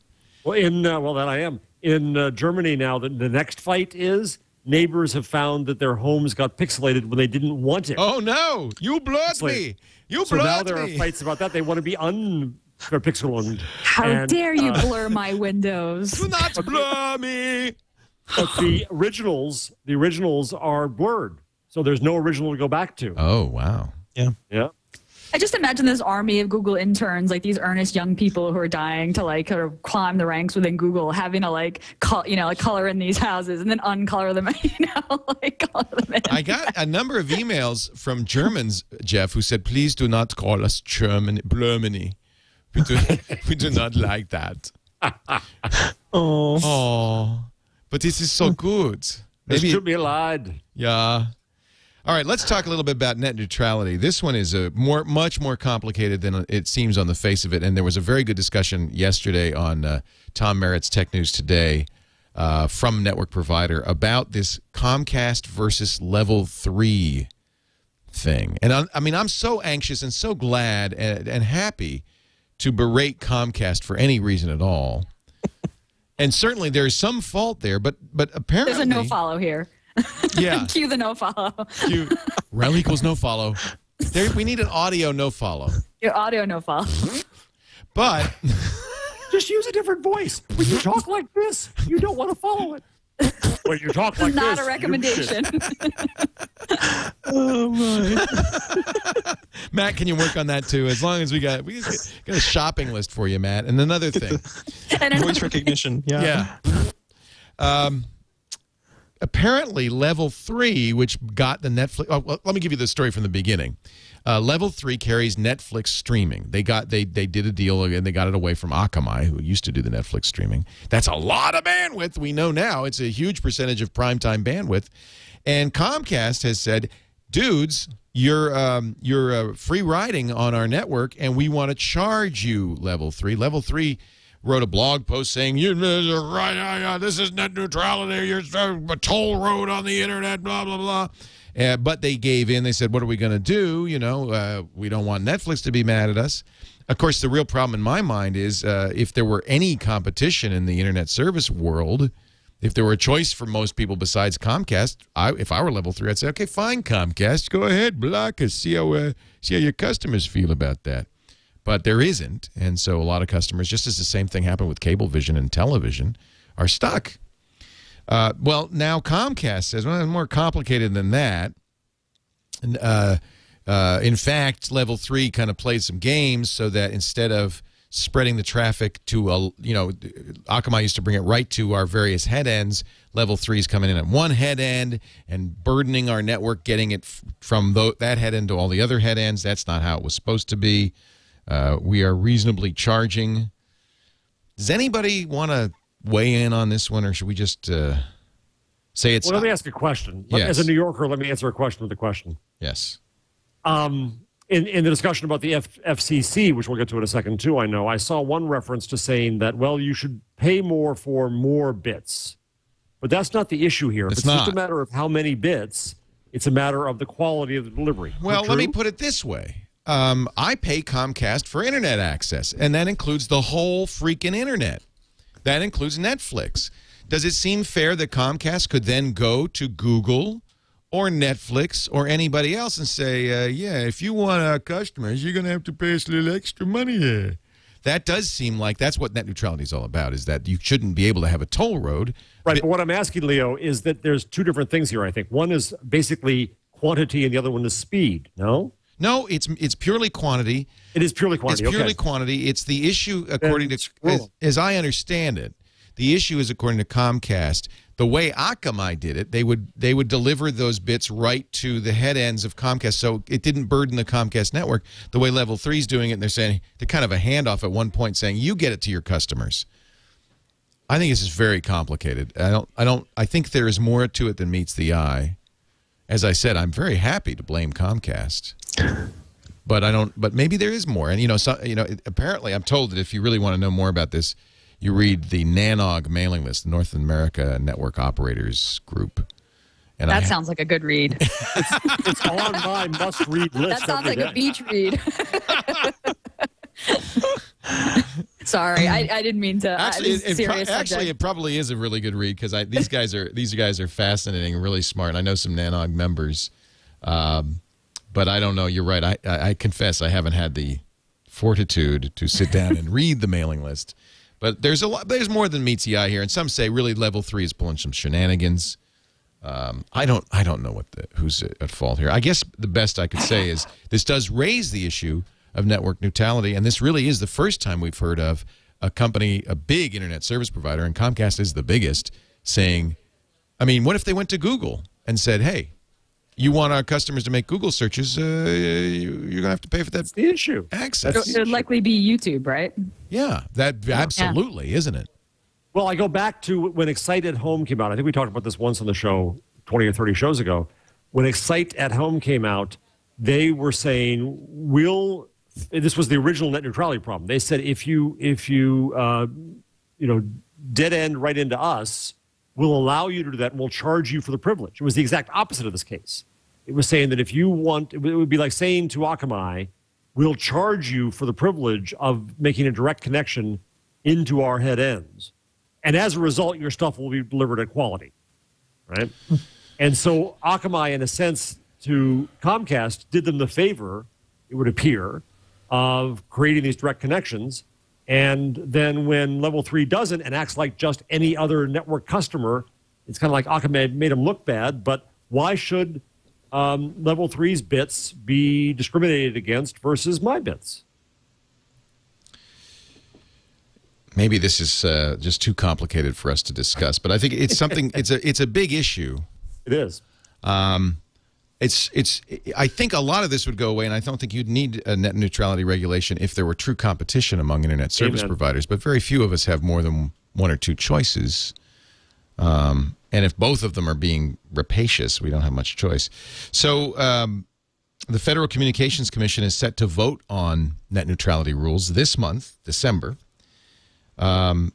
Well, that I am. In Germany now, the next fight is neighbors have found that their homes got pixelated when they didn't want it. Oh, no. You blurred me. You So now blurred there are me. fights about that. They want to be unpixelated. How dare you blur my windows? Do not blur me. But the originals are blurred. So there's no original to go back to. Oh, wow. Yeah. I just imagine this army of Google interns, like these earnest young people who are dying to like kind of climb the ranks within Google, having to like color in these houses and then uncolor them, like color them in. I got a number of emails from Germans, Jeff, who said, please do not call us Germany. We do not like that. Oh, but this is so good. This should be allowed. Yeah. All right, let's talk a little bit about net neutrality. This one is much more complicated than it seems on the face of it, and there was a very good discussion yesterday on Tom Merritt's Tech News Today from network provider about this Comcast versus Level 3 thing. And I mean, I'm so anxious and so glad and happy to berate Comcast for any reason at all. And certainly there is some fault there, but apparently... There's a no-follow here. Yeah. Cue the no-follow. Rel equals no-follow. We need an audio no-follow. Your audio no-follow. But... Just use a different voice. When you talk like this, you don't want to follow it. When you talk like Not this, a recommendation. Oh, my. Matt, can you work on that, too? As long as we got a shopping list for you, Matt. And another thing. Voice recognition. Yeah. Apparently, Level 3, which got the Netflix... Oh, well, let me give you the story from the beginning. Level 3 carries Netflix streaming. They did a deal, and they got it away from Akamai, who used to do the Netflix streaming. That's a lot of bandwidth. We know now. It's a huge percentage of primetime bandwidth. And Comcast has said, dudes, you're free riding on our network, and we want to charge you, Level 3. Level 3... wrote a blog post saying, this is net neutrality, you're a toll road on the internet, blah, blah, blah. But they gave in. They said, what are we going to do? We don't want Netflix to be mad at us. Of course, the real problem in my mind is if there were any competition in the internet service world, if there were a choice for most people besides Comcast, if I were Level 3, I'd say, okay, fine, Comcast, go ahead, block us, see how your customers feel about that. But there isn't, and so a lot of customers, just as the same thing happened with Cablevision and television, are stuck. Well, now Comcast says, well, it's more complicated than that. And, in fact, Level 3 kind of played some games so that instead of spreading the traffic to, Akamai used to bring it right to our various head ends, Level 3 is coming in at one head end and burdening our network, getting it from that head end to all the other head ends. That's not how it was supposed to be. We are reasonably charging. Does anybody want to weigh in on this one, or should we just say it's... Well, let me ask a question. Yes. As a New Yorker, let me answer a question with a question. Yes. In the discussion about the FCC, which we'll get to in a second too, I saw one reference to saying that, well, you should pay more for more bits. But that's not the issue here. It's just a matter of how many bits. It's a matter of the quality of the delivery. Well, let me put it this way. I pay Comcast for internet access, and that includes the whole freaking internet. That includes Netflix. Does it seem fair that Comcast could then go to Google or Netflix or anybody else and say, yeah, if you want our customers, you're going to have to pay us a little extra money here. That does seem like that's what net neutrality is all about, is that you shouldn't be able to have a toll road. Right, but what I'm asking, Leo, is that there's two different things here, I think. One is basically quantity and the other one is speed, no? No, it's purely quantity. It is purely quantity. It's purely quantity. It's the issue, according to, as I understand it, the issue is, according to Comcast, the way Akamai did it, they would deliver those bits right to the head ends of Comcast, so it didn't burden the Comcast network the way Level 3 is doing it. And they're saying they're kind of a handoff at one point, saying you get it to your customers. I think this is very complicated. I think there is more to it than meets the eye. As I said, I'm very happy to blame Comcast, but I don't. But maybe there is more. And apparently, I'm told that if you really want to know more about this, you read the NANOG mailing list, the North America Network Operators Group. And that sounds like a good read. It's on my must-read list. That sounds like a beach read. Sorry, I didn't mean to. Actually, it probably is a really good read because these guys are fascinating and really smart. And I know some NANOG members, but I don't know. You're right. I confess I haven't had the fortitude to sit down and read the mailing list. But there's there's more than meets the eye here, and some say really Level 3 is pulling some shenanigans. I don't know who's at fault here. I guess the best I could say is this does raise the issue of network neutrality, and this really is the first time we've heard of a company, a big internet service provider, and Comcast is the biggest, saying, I mean, what if they went to Google and said, hey, you want our customers to make Google searches, you're going to have to pay for that. That's the issue. Access. It would likely be YouTube, right? Yeah, that absolutely, isn't it? Well, I go back to when Excite at Home came out. I think we talked about this once on the show 20 or 30 shows ago. When Excite at Home came out, they were saying, this was the original net neutrality problem. They said, if you dead end right into us, we'll allow you to do that and we'll charge you for the privilege. It was the exact opposite of this case. It was saying that if you want, it would be like saying to Akamai, we'll charge you for the privilege of making a direct connection into our head ends. And as a result, your stuff will be delivered at quality, right? And so Akamai, in a sense, to Comcast, did them the favor, it would appear, of creating these direct connections. And then when Level 3 doesn't and acts like just any other network customer, it's kind of like Akamai made them look bad. But why should Level 3's bits be discriminated against versus my bits? Maybe this is just too complicated for us to discuss, but I think it's something. It's a big issue. It is. I think a lot of this would go away, and I don't think you'd need a net neutrality regulation if there were true competition among internet service providers. But very few of us have more than one or two choices. And if both of them are being rapacious, we don't have much choice. So the Federal Communications Commission is set to vote on net neutrality rules this month, December. On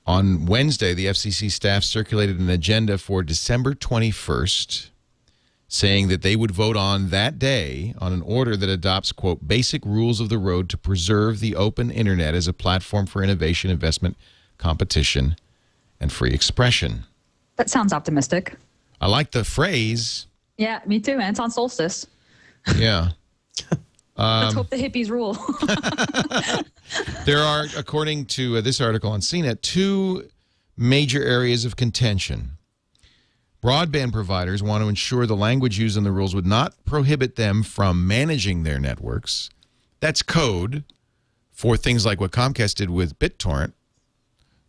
Wednesday, the FCC staff circulated an agenda for December 21st, saying that they would vote on that day on an order that adopts, quote, basic rules of the road to preserve the open internet as a platform for innovation, investment, competition, and free expression. That sounds optimistic. I like the phrase. Yeah, me too, man. It's on solstice. Yeah. Let's hope the hippies rule. There are, according to this article on CNET, two major areas of contention. Broadband providers want to ensure the language used in the rules would not prohibit them from managing their networks. That's code for things like what Comcast did with BitTorrent,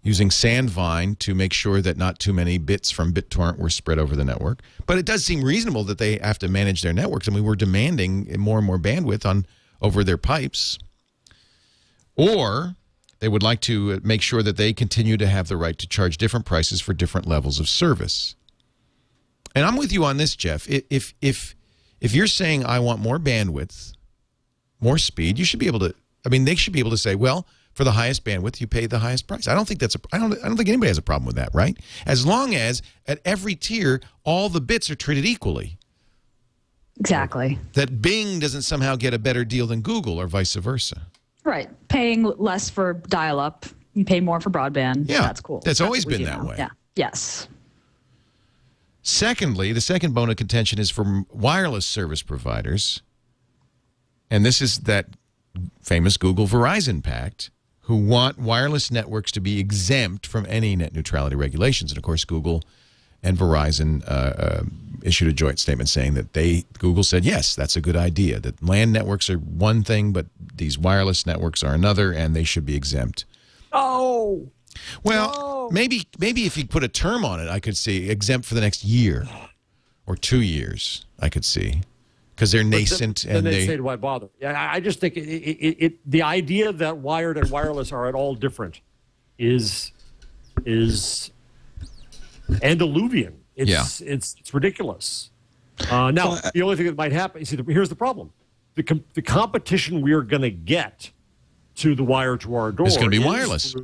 using Sandvine to make sure that not too many bits from BitTorrent were spread over the network. But it does seem reasonable that they have to manage their networks. I mean, we're demanding more and more bandwidth over their pipes. Or they would like to make sure that they continue to have the right to charge different prices for different levels of service. And I'm with you on this, Jeff. If you're saying I want more bandwidth, more speed, you should be able to. I mean, they should be able to say, well, for the highest bandwidth, you pay the highest price. I don't think I don't think anybody has a problem with that, right? As long as at every tier, all the bits are treated equally. Exactly. That Bing doesn't somehow get a better deal than Google, or vice versa. Right. Paying less for dial-up, you pay more for broadband. Yeah, that's cool. That's always been that way. Yeah. Yes. Secondly, the second bone of contention is from wireless service providers. And this is that famous Google Verizon pact, who want wireless networks to be exempt from any net neutrality regulations. And, of course, Google and Verizon issued a joint statement saying that Google said, yes, that's a good idea, that LAN networks are one thing, but these wireless networks are another, and they should be exempt. Oh! Well, maybe if you put a term on it, I could see exempt for the next year or 2 years, I could see. Because they're nascent then they say, why bother? Yeah, I just think the idea that wired and wireless are at all different is antediluvian. It's ridiculous. Now, the only thing that might happen, you see, here's the problem: the competition we are going to get to the wire to our door is going to be wireless.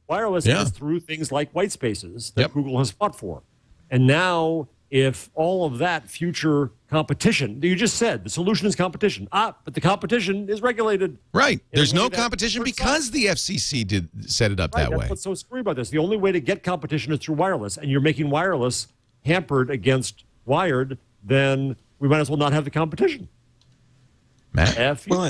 Wireless is through things like white spaces that Google has fought for, and now. If all of that future competition, you just said the solution is competition. But the competition is regulated. Right. There's no competition because the FCC set it up that way. That's what's so screwy about this. The only way to get competition is through wireless, and you're making wireless hampered against wired, then we might as well not have the competition. Matt? Well,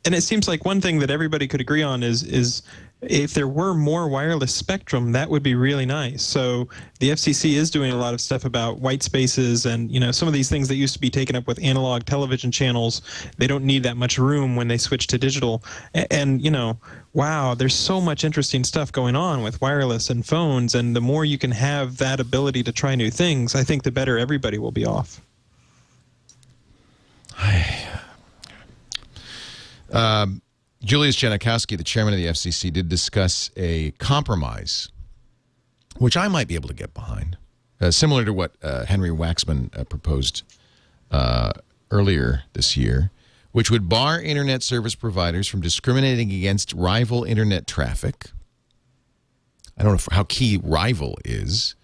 and it seems like one thing that everybody could agree on is if there were more wireless spectrum, that would be really nice. So the FCC is doing a lot of stuff about white spaces and, some of these things that used to be taken up with analog television channels. They don't need that much room when they switch to digital. And wow, there's so much interesting stuff going on with wireless and phones. And the more you can have that ability to try new things, I think the better everybody will be off. Julius Janikowski, the chairman of the FCC, did discuss a compromise, which I might be able to get behind, similar to what Henry Waxman proposed earlier this year, which would bar Internet service providers from discriminating against rival Internet traffic. I don't know how key rival is,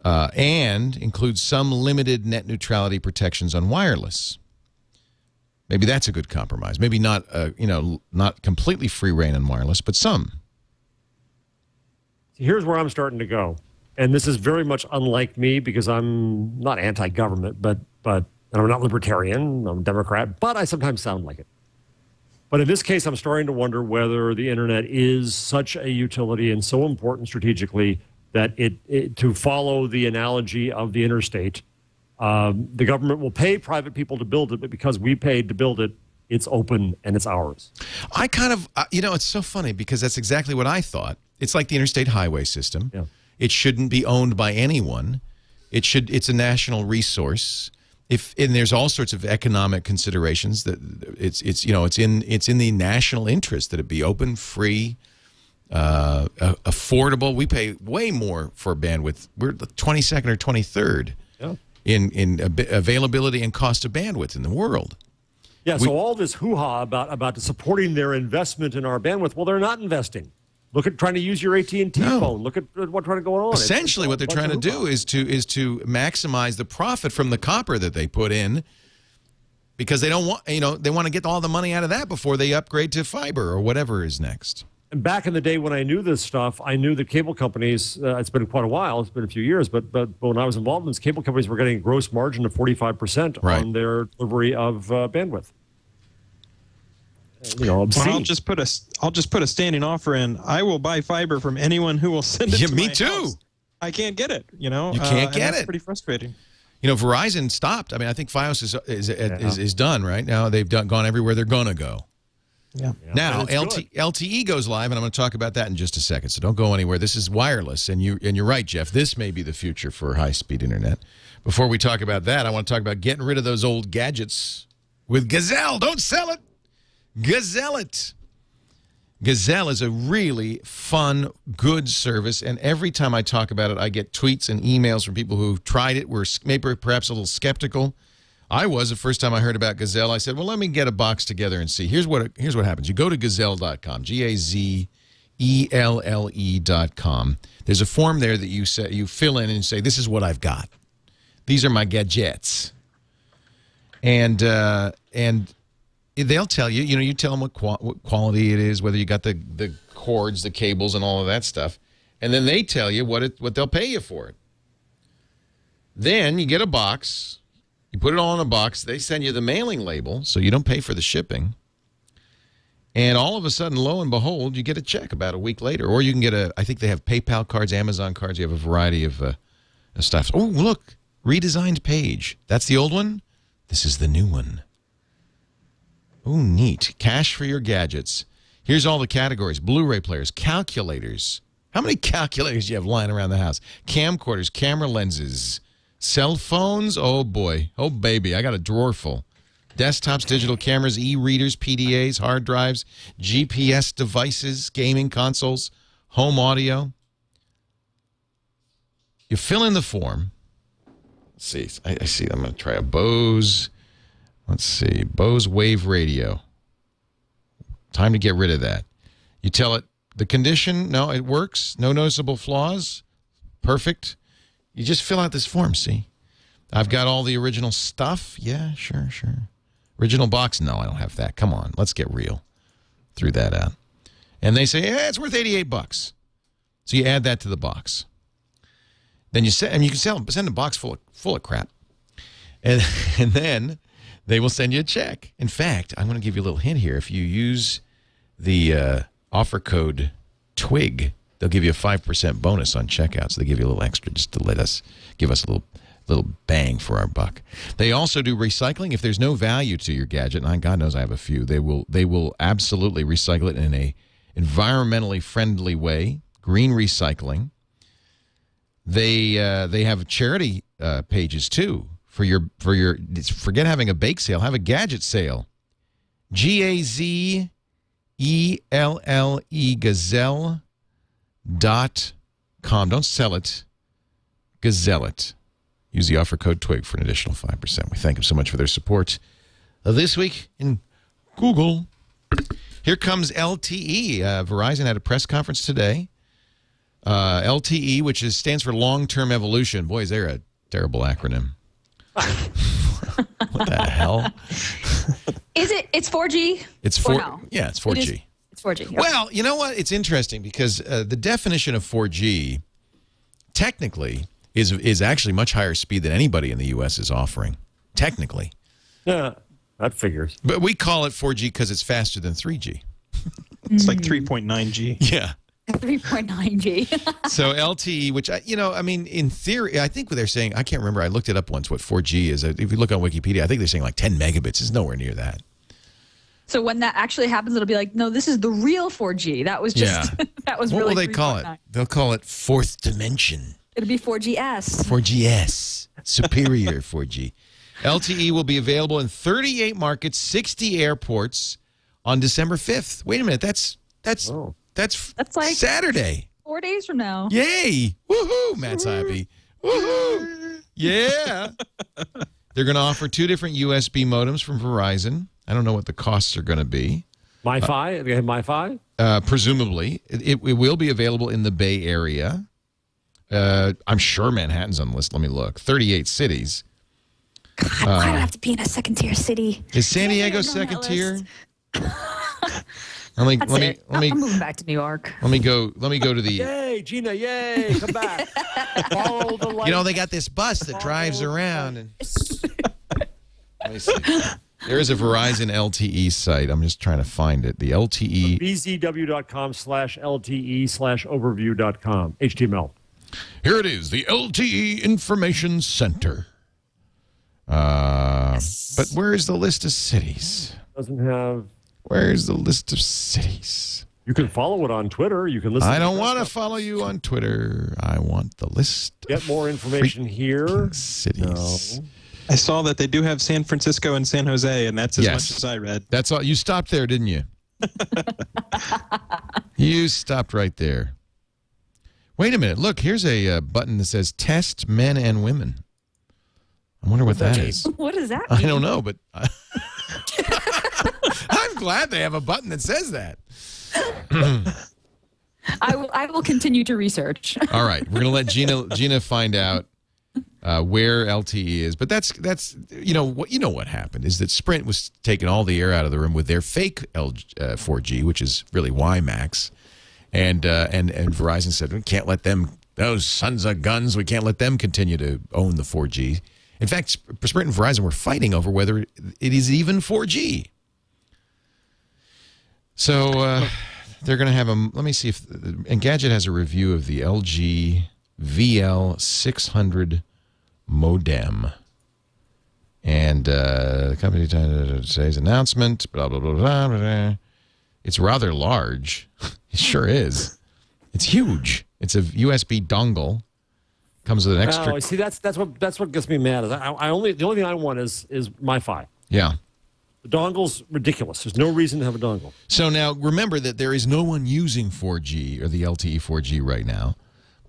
and include some limited net neutrality protections on wireless. Maybe that's a good compromise. Maybe not, not completely free reign on wireless, but some. Here's where I'm starting to go, and this is very much unlike me because I'm not anti-government, but and I'm not libertarian. I'm a Democrat, but I sometimes sound like it. But in this case, I'm starting to wonder whether the internet is such a utility and so important strategically that to follow the analogy of the interstate. The government will pay private people to build it, but because we paid to build it, it's open and it's ours. I kind of, it's so funny because that's exactly what I thought. It's like the interstate highway system. Yeah. It shouldn't be owned by anyone. It's a national resource. And there's all sorts of economic considerations that it's in the national interest that it be open, free, affordable. We pay way more for bandwidth. We're the 22nd or 23rd. Yeah. In availability and cost of bandwidth in the world. Yeah, so all this hoo-ha about supporting their investment in our bandwidth, well, they're not investing. Look at trying to use your AT&T phone. Look at what's trying to go on. Essentially, what they're trying to do is to maximize the profit from the copper that they put in, because they don't want, they want to get all the money out of that before they upgrade to fiber or whatever is next. And back in the day when I knew this stuff, I knew that cable companies, it's been quite a while, it's been a few years, but when I was involved in this, cable companies were getting a gross margin of 45% on their delivery of bandwidth. Well, I'll just put a standing offer in. I will buy fiber from anyone who will send it to me my too. house. I can't get it, You can't get it. Pretty frustrating. Verizon stopped. I mean, I think Fios is done right now. They've gone everywhere they're going to go. Yeah. Now LTE goes live, and I'm going to talk about that in just a second. So don't go anywhere. This is wireless, and you're right, Jeff. This may be the future for high-speed internet. Before we talk about that, I want to talk about getting rid of those old gadgets with Gazelle. Don't sell it. Gazelle it. Gazelle is a really fun, good service, and every time I talk about it, I get tweets and emails from people who've tried it, were maybe perhaps a little skeptical. I was the first time I heard about Gazelle. I said, well, let me get a box together and see. Here's what happens. You go to gazelle.com, GAZELLE.com. There's a form there that you fill in and say, this is what I've got. These are my gadgets. And they'll tell you, you tell them what quality it is, whether you got the cords, the cables, and all of that stuff. And then they tell you what they'll pay you for it. Then you get a box. You put it all in a box. They send you the mailing label, so you don't pay for the shipping. And all of a sudden, lo and behold, you get a check about a week later. Or you can get I think they have PayPal cards, Amazon cards. You have a variety of stuff. Oh, look, redesigned page. That's the old one. This is the new one. Oh, neat. Cash for your gadgets. Here's all the categories. Blu-ray players, calculators. How many calculators do you have lying around the house? Camcorders, camera lenses, cell phones. Oh, boy. Oh, baby. I got a drawer full. Desktops, digital cameras, e-readers, PDAs, hard drives, GPS devices, gaming consoles, home audio. You fill in the form. Let's see. I see. I'm going to try a Bose. Let's see. Bose Wave Radio. Time to get rid of that. You tell it the condition. No, it works. No noticeable flaws. Perfect. You just fill out this form, see? I've got all the original stuff. Yeah, sure. Original box? No, I don't have that. Come on. Let's get real. Threw that out. And they say, yeah, it's worth $88. So you add that to the box. Then you can send a box full of crap. And then they will send you a check. In fact, I'm going to give you a little hint here. If you use the offer code TWIG, they'll give you a 5% bonus on checkout. So they give you a little extra just to give us a little bang for our buck. They also do recycling. If there's no value to your gadget, and God knows I have a few, they will absolutely recycle it in a environmentally friendly way. Green recycling. They have charity pages too forget having a bake sale, have a gadget sale. GAZELLE Gazelle.com. Don't sell it. Gazelle it. Use the offer code TWIG for an additional 5%. We thank them so much for their support this week in Google. Here comes LTE. Verizon had a press conference today. LTE, which stands for long-term evolution. Boy, is there a terrible acronym. What the hell? It's 4G? It's 4. No? Yeah, it's 4G. It's 4G. Yep. Well, you know what? It's interesting because the definition of 4G technically is actually much higher speed than anybody in the U.S. is offering. Technically. Yeah, that figures. But we call it 4G because it's faster than 3G. It's like 3.9G. Yeah. 3.9G. So LTE, which, in theory, I think what they're saying, I can't remember. I looked it up once what 4G is. If you look on Wikipedia, I think they're saying like 10 megabits. It's nowhere near that. So when that actually happens, it'll be like, no, this is the real 4G. That was just, that was what really will they call it? They'll call it fourth dimension. It'll be 4GS. 4GS. Superior 4G. LTE will be available in 38 markets, 60 airports on December 5th. Wait a minute. That's like Saturday. 4 days from now. Yay. Woohoo, Matt's happy. Woohoo. Yeah. They're going to offer 2 different USB modems from Verizon. I don't know what the costs are going to be. MiFi? They have MiFi? Presumably. It will be available in the Bay Area. I'm sure Manhattan's on the list. Let me look. 38 cities. God, why do I have to be in a second-tier city? Is San Diego second tier? I'm moving back to New York. Let me go to the. Yay, Gina! Yay, come back. Follow the light. They got this bus that drives around. And let me see. There is a Verizon LTE site. I'm just trying to find it. The LTE. bzw.com/LTE/overview.com. HTML. Here it is. The LTE Information Center. But where is the list of cities? Doesn't have. Where's the list of cities? You can follow it on Twitter. You can listen. I don't want to follow you on Twitter. I want the list. Get more information here. Cities. No. I saw that they do have San Francisco and San Jose, and that's as much as I read. That's all. You stopped there, didn't you? You stopped right there. Wait a minute. Look, here's a button that says Test Men and Women. I wonder what that is. What does that mean? I don't know, but I'm glad they have a button that says that. I will continue to research. All right. We're going to let Gina find out where LTE is. But that's what happened is that Sprint was taking all the air out of the room with their fake 4G, which is really WiMAX. And Verizon said, we can't let them Those sons of guns, we can't let them continue to own the 4G. In fact, Sprint and Verizon were fighting over whether it is even 4G. So they're going to have a, let me see if, Engadget has a review of the LG VL600 modem. And the company today's announcement, blah, blah, blah, blah, blah. It's rather large. It sure is. It's huge. It's a USB dongle. Comes with an extra. Oh, see, that's what gets me mad. Is the only thing I want is MiFi. Yeah. The dongle's ridiculous. There's no reason to have a dongle. So now remember that there is no one using 4G or the LTE 4G right now.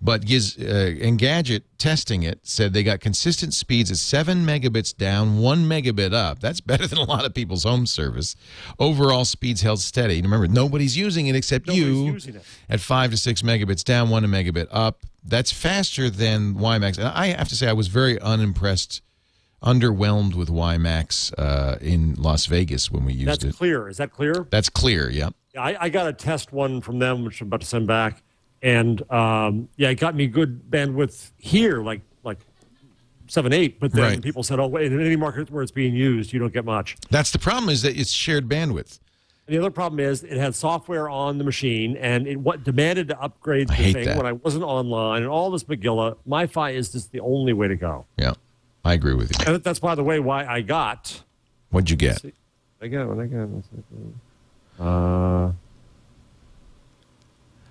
But Engadget testing it said they got consistent speeds at 7 megabits down, 1 megabit up. That's better than a lot of people's home service. Overall speeds held steady. Remember, nobody's using it except you at 5 to 6 megabits down, 1 megabit up. That's faster than WiMAX. And I have to say I was very unimpressed, underwhelmed with WiMAX in Las Vegas when we used it. That's clear. Is that clear? That's clear, yeah. I got a test one from them, which I'm about to send back. And, yeah, it got me good bandwidth here, like 7, 8. But then people said, oh, wait, in any market where it's being used, you don't get much. That's the problem, is that it's shared bandwidth. And the other problem is it had software on the machine, and it demanded to upgrade the thing when I wasn't online, and all this McGilla. MiFi is just the only way to go. Yeah, I agree with you. And that's, by the way, why I got. What'd you get? I got.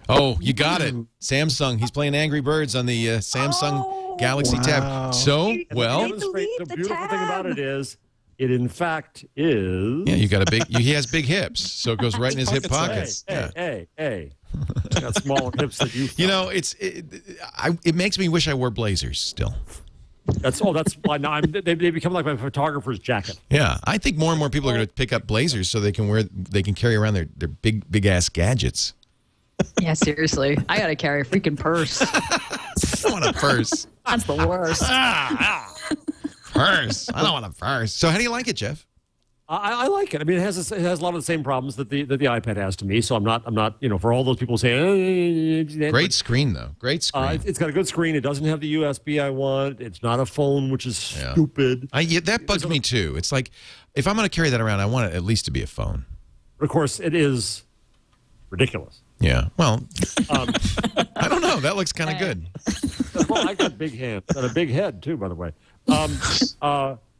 Oh, you got it. Samsung. He's playing Angry Birds on the Samsung Galaxy Tab. So, well. The beautiful thing about it is, it in fact is. Yeah, you got a big. He has big hips, so it goes right in his hip pockets. Hey. Got smaller hips than you. You know, it makes me wish I wore blazers still. That's why now they become like my photographer's jacket. Yeah, I think more and more people are going to pick up blazers so they can carry around their big ass gadgets. Yeah, seriously. I got to carry a freaking purse. I don't want a purse. That's the worst. Purse. I don't want a purse. So how do you like it, Jeff? I like it. I mean, it has a lot of the same problems that the iPad has to me. So I'm not for all those people saying. Great screen though. Great screen. It's got a good screen. It doesn't have the USB I want. It's not a phone, which is stupid. That bugs me too. It's like if I'm going to carry that around, I want it at least to be a phone. But of course, it is ridiculous. Yeah. Well, I don't know. That looks kind of good. Well, I got big hands and a big head too, by the way.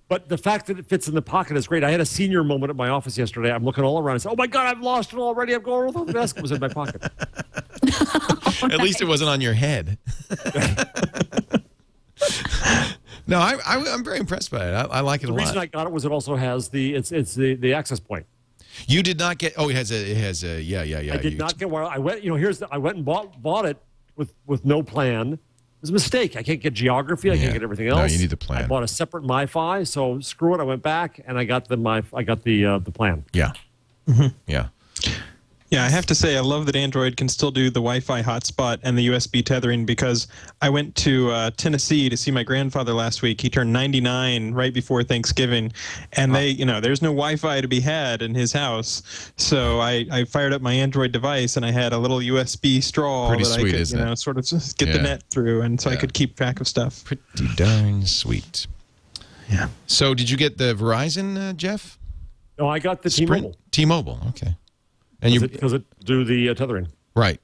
But the fact that it fits in the pocket is great. I had a senior moment at my office yesterday. I'm looking all around. I said, "Oh my God, I've lost it already. I'm going over the desk." It was in my pocket. At least it wasn't on your head. No, I'm very impressed by it. I like it a lot. The reason I got it was it also has the access point. You did not get. Oh, it has a. Yeah. I did not get one. I went. I went and bought it with no plan. It was a mistake. I can't get geography. I can't get everything else. No, you need the plan. I bought a separate MiFi. So screw it. I went back and I got the plan. Yeah. Yeah. Yeah, I have to say I love that Android can still do the Wi-Fi hotspot and the USB tethering, because I went to Tennessee to see my grandfather last week. He turned 99 right before Thanksgiving, and there's no Wi-Fi to be had in his house. So I fired up my Android device and I had a little USB straw Pretty that sweet, I could isn't it? sort of just get the net through, and so I could keep track of stuff. Pretty darn sweet. Yeah. So did you get the Verizon, Jeff? No, I got the T-Mobile. T-Mobile, okay. And because it do the tethering. Right.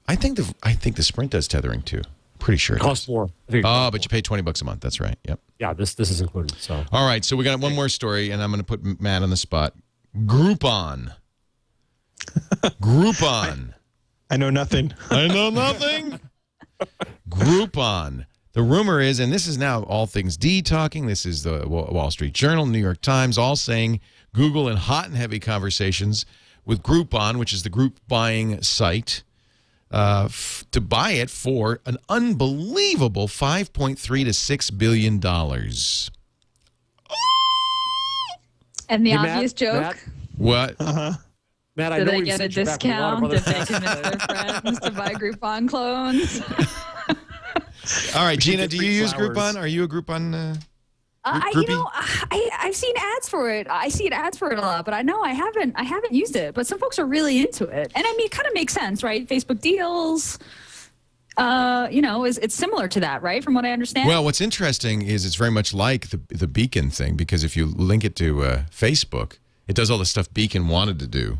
I think the Sprint does tethering too. Pretty sure it costs more. Oh, but you pay $20 a month. That's right. Yep. Yeah, this is included. So. All right, so we got one more story, and I'm going to put Matt on the spot. Groupon. Groupon. I know nothing. I know nothing. Groupon. The rumor is, and this is now All Things D talking, this is the Wall Street Journal, New York Times, all saying Google in hot and heavy conversations with Groupon, which is the group buying site, to buy it for an unbelievable $5.3 to $6 billion. And the obvious joke? Matt? What? Matt, I Do know they we've get a sent you back with a lot of discount other if they convince their friends to buy Groupon clones? All right, Gina, do you use flowers. Groupon? Are you a Groupon I've seen ads for it. I see ads for it a lot, but I haven't used it. But some folks are really into it, and I mean, it kind of makes sense, right? Facebook deals. it's similar to that, right? From what I understand. Well, what's interesting is it's very much like the Beacon thing, because if you link it to Facebook, it does all the stuff Beacon wanted to do,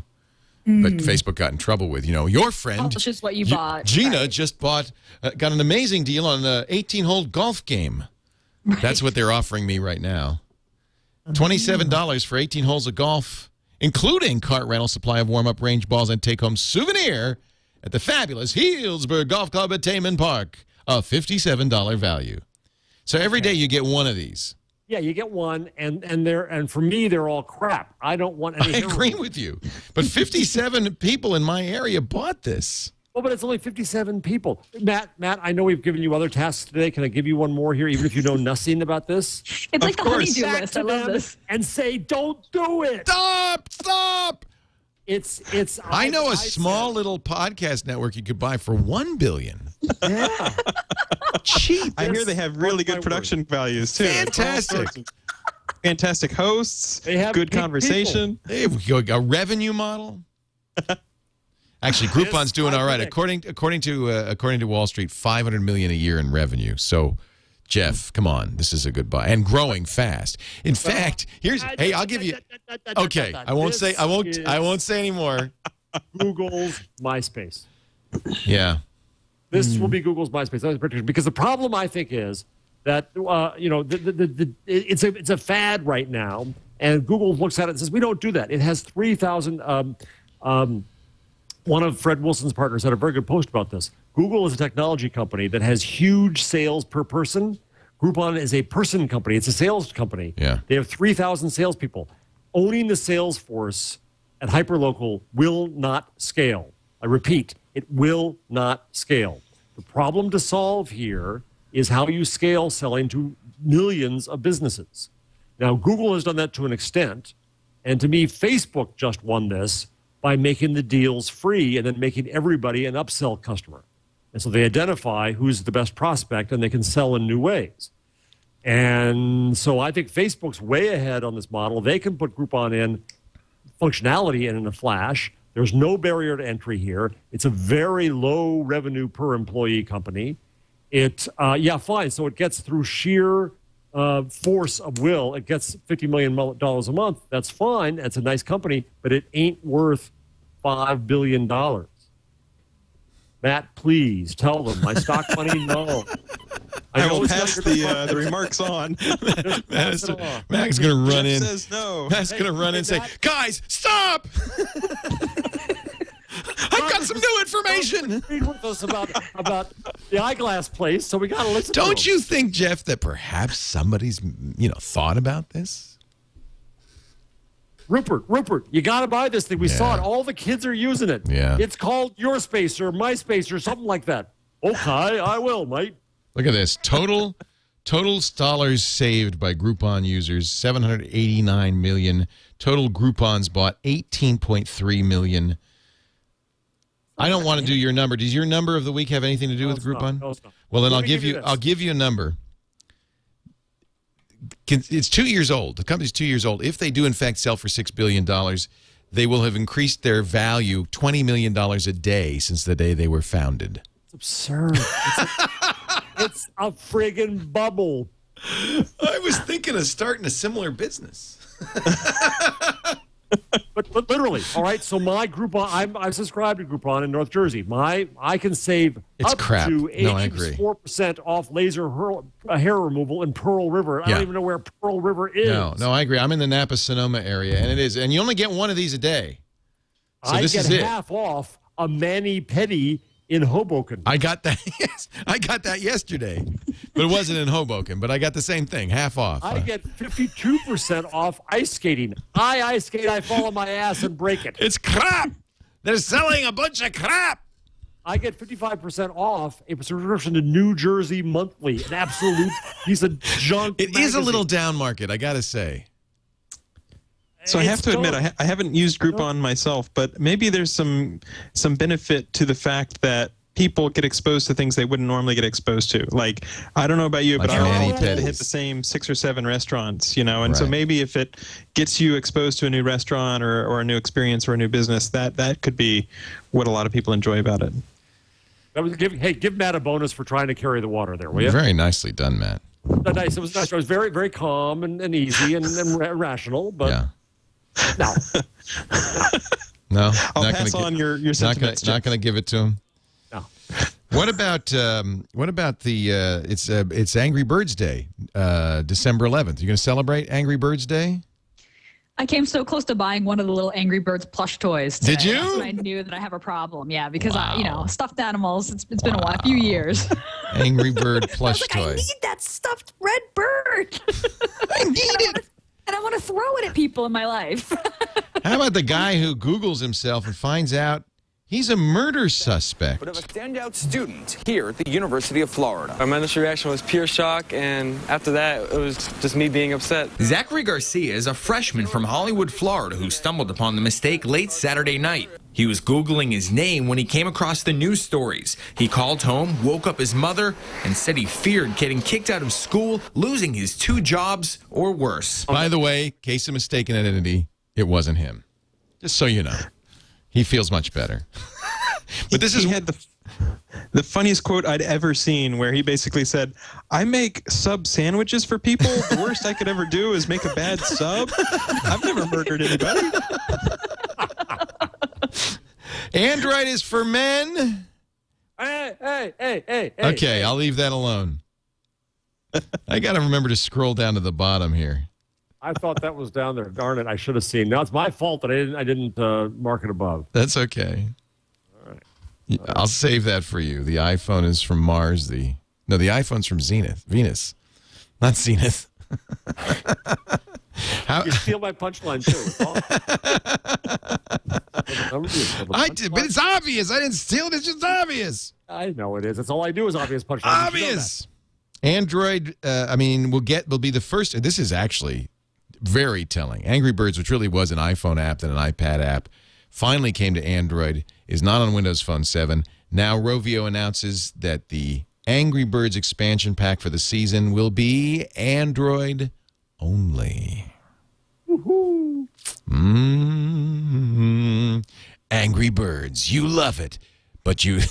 but Facebook got in trouble with. Your friend, publishes what you bought. Gina right. just got an amazing deal on an 18-hole golf game. Right. That's what they're offering me right now. $27 for 18 holes of golf, including cart rental, supply of warm-up range balls, and take-home souvenir at the fabulous Healdsburg Golf Club at Taman Park, a $57 value. So every day you get one of these. Yeah, you get one, and for me, they're all crap. I don't want any. I agree with you, but 57 people in my area bought this. Well, but it's only 57 people. Matt, I know we've given you other tasks today. Can I give you one more here, even if you know nothing about this? It's like the honeydew list. I love this. And say, don't do it. Stop. I know a small little podcast network you could buy for $1 billion. Yeah. Cheap. I hear they have really good production values too. Fantastic. Fantastic hosts. They have good conversation. They have a revenue model. Actually, Groupon's doing all right. According to Wall Street, $500 million a year in revenue. So, Jeff, come on, this is a good buy and growing fast. In fact, hey, I'll give you. Okay, I won't say any more. Google's MySpace. Yeah. This will be Google's MySpace. Because the problem, I think, is that it's a fad right now, and Google looks at it and says, we don't do that. It has 3,000. One of Fred Wilson's partners had a very good post about this. Google is a technology company that has huge sales per person. Groupon is a person company. It's a sales company. Yeah. They have 3,000 salespeople. Owning the sales force at hyperlocal will not scale. I repeat, it will not scale. The problem to solve here is how you scale selling to millions of businesses. Now, Google has done that to an extent, and to me, Facebook just won this by making the deals free and then making everybody an upsell customer. And so they identify who's the best prospect, and they can sell in new ways. And so I think Facebook's way ahead on this model. They can put Groupon in functionality in a flash. There's no barrier to entry here. It's a very low revenue per employee company. Fine. So it gets through sheer force of will. It gets $50 million a month. That's fine. That's a nice company, but it ain't worth $5 billion. Matt, please tell them my stock money. No. I will pass the remarks on. Mac's going to run in. Says no. Mac's going to run in and say, guys, stop! I've got some new information. Read with us about the eyeglass place, so we got to listen to Don't them. you think, Jeff, that perhaps somebody's thought about this? Rupert, you got to buy this thing. We saw it. All the kids are using it. Yeah. It's called Your Space or MySpace or something like that. Okay, I will, mate. Look at this. Total dollars saved by Groupon users, 789 million. Total Groupons bought, 18.3 million. I don't want to do your number. Does your number of the week have anything to do with Groupon? No, it's not. Well, then I'll give you a number. It's 2 years old. The company's 2 years old. If they do, in fact, sell for $6 billion, they will have increased their value $20 million a day since the day they were founded. It's absurd. It's a friggin' bubble. I was thinking of starting a similar business. But literally, all right. So my Groupon, I subscribe to Groupon in North Jersey. I can save up crap. to No, I agree. 84% off laser hair removal in Pearl River. I don't even know where Pearl River is. No, I agree. I'm in the Napa-Sonoma area, and it is. And you only get one of these a day. So this is it. Half off a mani-pedi in Hoboken. I got that. Yes, I got that yesterday, but it wasn't in Hoboken. But I got the same thing, half off. I get 52% off ice skating. I ice skate, I fall on my ass and break it. It's crap. They're selling a bunch of crap. I get 55% off a subscription to New Jersey Monthly, an absolute piece of junk. It is a little down market, I gotta say. So I have to admit, I haven't used Groupon myself, but maybe there's some benefit to the fact that people get exposed to things they wouldn't normally get exposed to. Like, I don't know about you, but I don't hit the same 6 or 7 restaurants, and so maybe if it gets you exposed to a new restaurant or a new experience or a new business, that could be what a lot of people enjoy about it. Give Matt a bonus for trying to carry the water there, will you? Very nicely done, Matt. Nice. It was nice. It was very, very calm and easy and rational. But Yeah. no. No, I'll pass on your sentiments. Not going to give it to him. No. What about the it's Angry Birds Day, December 11th? You going to celebrate Angry Birds Day? I came so close to buying one of the little Angry Birds plush toys today. Did you? That's when I knew that I have a problem. Yeah, because Wow. stuffed animals. It's been a few years. Angry Bird I plush was like, toy. I need that stuffed red bird. I need it. And I want to throw it at people in my life. How about the guy who Googles himself and finds out he's a murder suspect? But of a standout student here at the University of Florida. My initial reaction was pure shock, and after that, it was just me being upset. Zachary Garcia is a freshman from Hollywood, Florida, who stumbled upon the mistake late Saturday night. He was Googling his name when he came across the news stories. He called home, woke up his mother, and said he feared getting kicked out of school, losing his 2 jobs, or worse. By the way, case of mistaken identity, it wasn't him. Just so you know. He feels much better. But He had the funniest quote I'd ever seen, where he basically said, "I make sub sandwiches for people. The worst I could ever do is make a bad sub. I've never murdered anybody." Android is for men. Hey. Okay, I'll leave that alone. I got to remember to scroll down to the bottom here. I thought that was down there. Darn it! I should have seen. Now it's my fault that I didn't mark it above. That's okay. All right. I'll save that for you. The iPhone is from Mars. The iPhone's from Venus, not Zenith. You steal my punchline too. I did, but it's obvious. I didn't steal it. It's just obvious. I know it is. That's all I do is obvious punchlines. Obvious. Android. Will be the first. This is actually very telling. Angry Birds, which really was an iPhone app and an iPad app, finally came to Android, is not on Windows Phone 7. Now Rovio announces that the Angry Birds expansion pack for the season will be Android only. Woohoo! Angry Birds, you love it, but you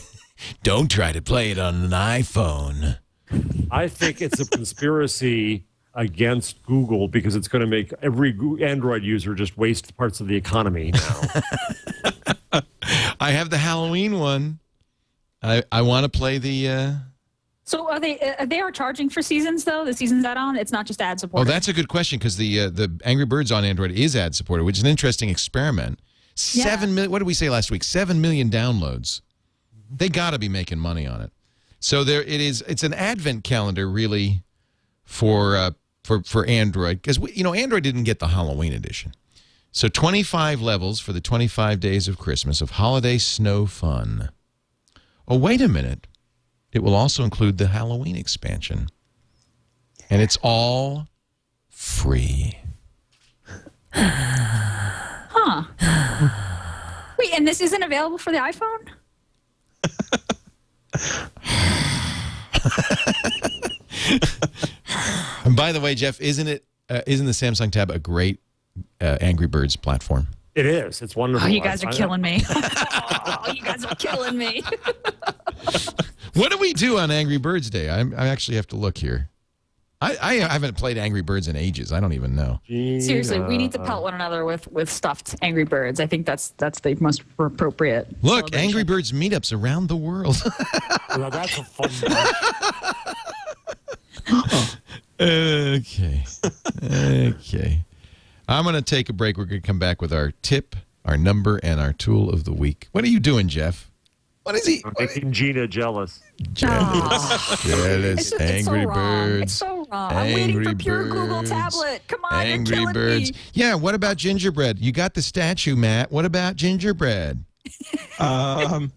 don't try to play it on an iPhone. I think it's a conspiracy against Google because it's going to make every Android user just waste parts of the economy now. I have the Halloween one. I want to play the... So they are charging for seasons, though? The seasons add-on? It's not just ad supported? Oh, that's a good question, because the Angry Birds on Android is ad supported, which is an interesting experiment. 7 million, what did we say last week? 7 million downloads. They got to be making money on it. So it's an advent calendar, really, for Android, because Android didn't get the Halloween edition. So 25 levels for the 25 days of Christmas of holiday snow fun. Oh, wait a minute. It will also include the Halloween expansion. And it's all free. Huh. Wait, and this isn't available for the iPhone? And by the way, Jeff, isn't the Samsung Tab a great Angry Birds platform? It is. It's wonderful. Oh, you guys are killing me. Oh, you guys are killing me. What do we do on Angry Birds Day? I actually have to look here. I haven't played Angry Birds in ages. I don't even know. Gina. Seriously, we need to pelt one another with stuffed Angry Birds. I think that's the most appropriate. Look, celebration. Angry Birds meetups around the world. Now, that's a fun one. Okay. I'm going to take a break. We're going to come back with our tip, our number, and our tool of the week. What are you doing, Jeff? What is he? I'm making Gina jealous. Jealous. Angry so wrong. Birds. It's so wrong. I'm waiting for pure Google Birds. tablet. Come on, Angry you're killing Birds. me. Yeah, what about gingerbread? You got the statue, Matt. What about gingerbread? The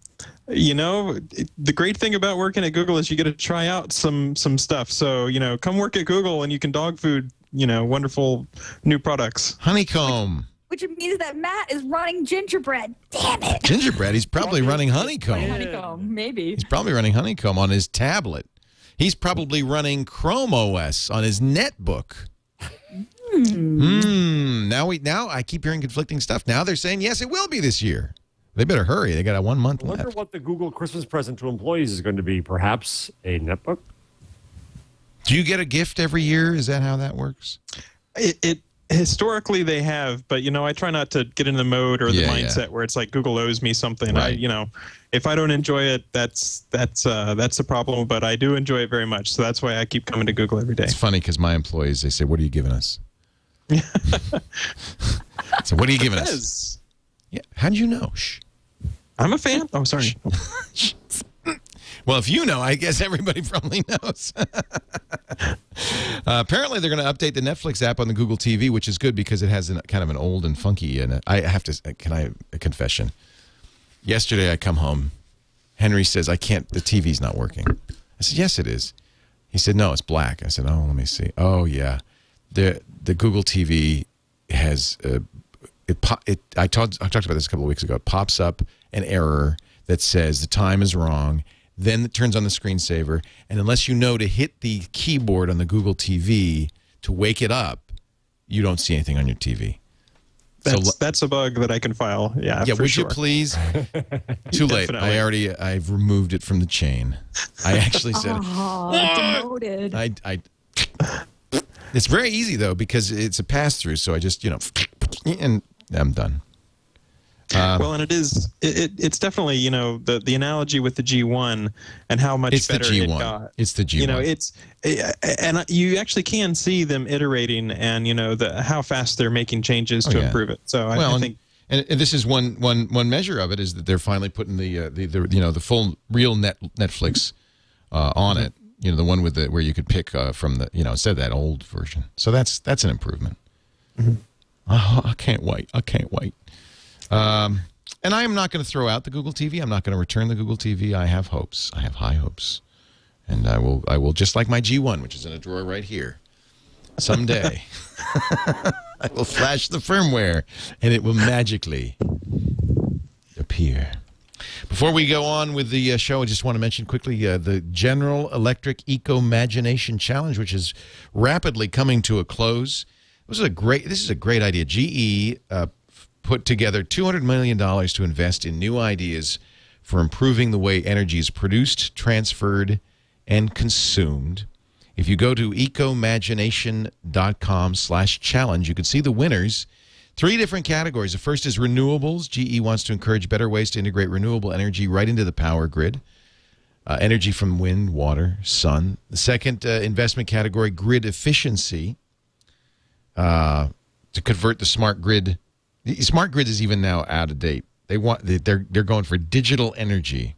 great thing about working at Google is you get to try out some stuff. So, come work at Google and you can dog food, wonderful new products. Honeycomb. Which means that Matt is running gingerbread. Damn it. Gingerbread? He's probably running honeycomb. Honeycomb, maybe. He's probably running honeycomb on his tablet. He's probably running Chrome OS on his netbook. Now I keep hearing conflicting stuff. Now they're saying, yes, it will be this year. They better hurry. They got a 1 month I wonder left. what the Google Christmas present to employees is going to be. Perhaps a netbook? Do you get a gift every year? Is that how that works? It historically they have, but I try not to get in the mode or the mindset where it's like Google owes me something. Right. If I don't enjoy it, that's a problem. But I do enjoy it very much, so that's why I keep coming to Google every day. It's funny because my employees, they say, "What are you giving us?" So what are you giving us? Yeah. How did you know? Shh. I'm a fan. Oh, sorry. Well, if you know, I guess everybody probably knows. Apparently, they're going to update the Netflix app on the Google TV, which is good because it has kind of an old and funky. And I have to. Can I a confession? Yesterday, I come home. Henry says, "I can't. The TV's not working." I said, "Yes, it is." He said, "No, it's black." I said, "Oh, let me see." Oh, yeah, the Google TV has I talked about this a couple of weeks ago. It pops up an error that says the time is wrong. Then it turns on the screensaver, and unless you know to hit the keyboard on the Google TV to wake it up, you don't see anything on your TV. That's a bug that I can file. Yeah, yeah. for Would sure. you please? Too late. Definitely. I've removed it from the chain. I actually said, demoted. It's very easy though because it's a pass through. So I just and I'm done. Well, and it's definitely the analogy with the G1 and how much better it got. It's the G1. And you actually can see them iterating and how fast they're making changes to improve it. So I think. And this is one measure of it is that they're finally putting the full real Netflix on it. The one with where you could pick from the instead of that old version. So that's an improvement. Mm-hmm. Oh, I can't wait. I can't wait. And I am not going to throw out the Google TV. I'm not going to return the Google TV. I have hopes. I have high hopes, and I will just like my G1, which is in a drawer right here. Someday, I will flash the firmware, and it will magically appear. Before we go on with the show, I just want to mention quickly the General Electric Eco-Magination Challenge, which is rapidly coming to a close. This is a great idea. GE put together $200 million to invest in new ideas for improving the way energy is produced, transferred, and consumed. If you go to ecomagination.com/challenge, you can see the winners. 3 different categories. The first is renewables. GE wants to encourage better ways to integrate renewable energy right into the power grid. Energy from wind, water, sun. The second investment category, grid efficiency. To convert the smart grid. The smart grid is even now out of date. They're going for digital energy.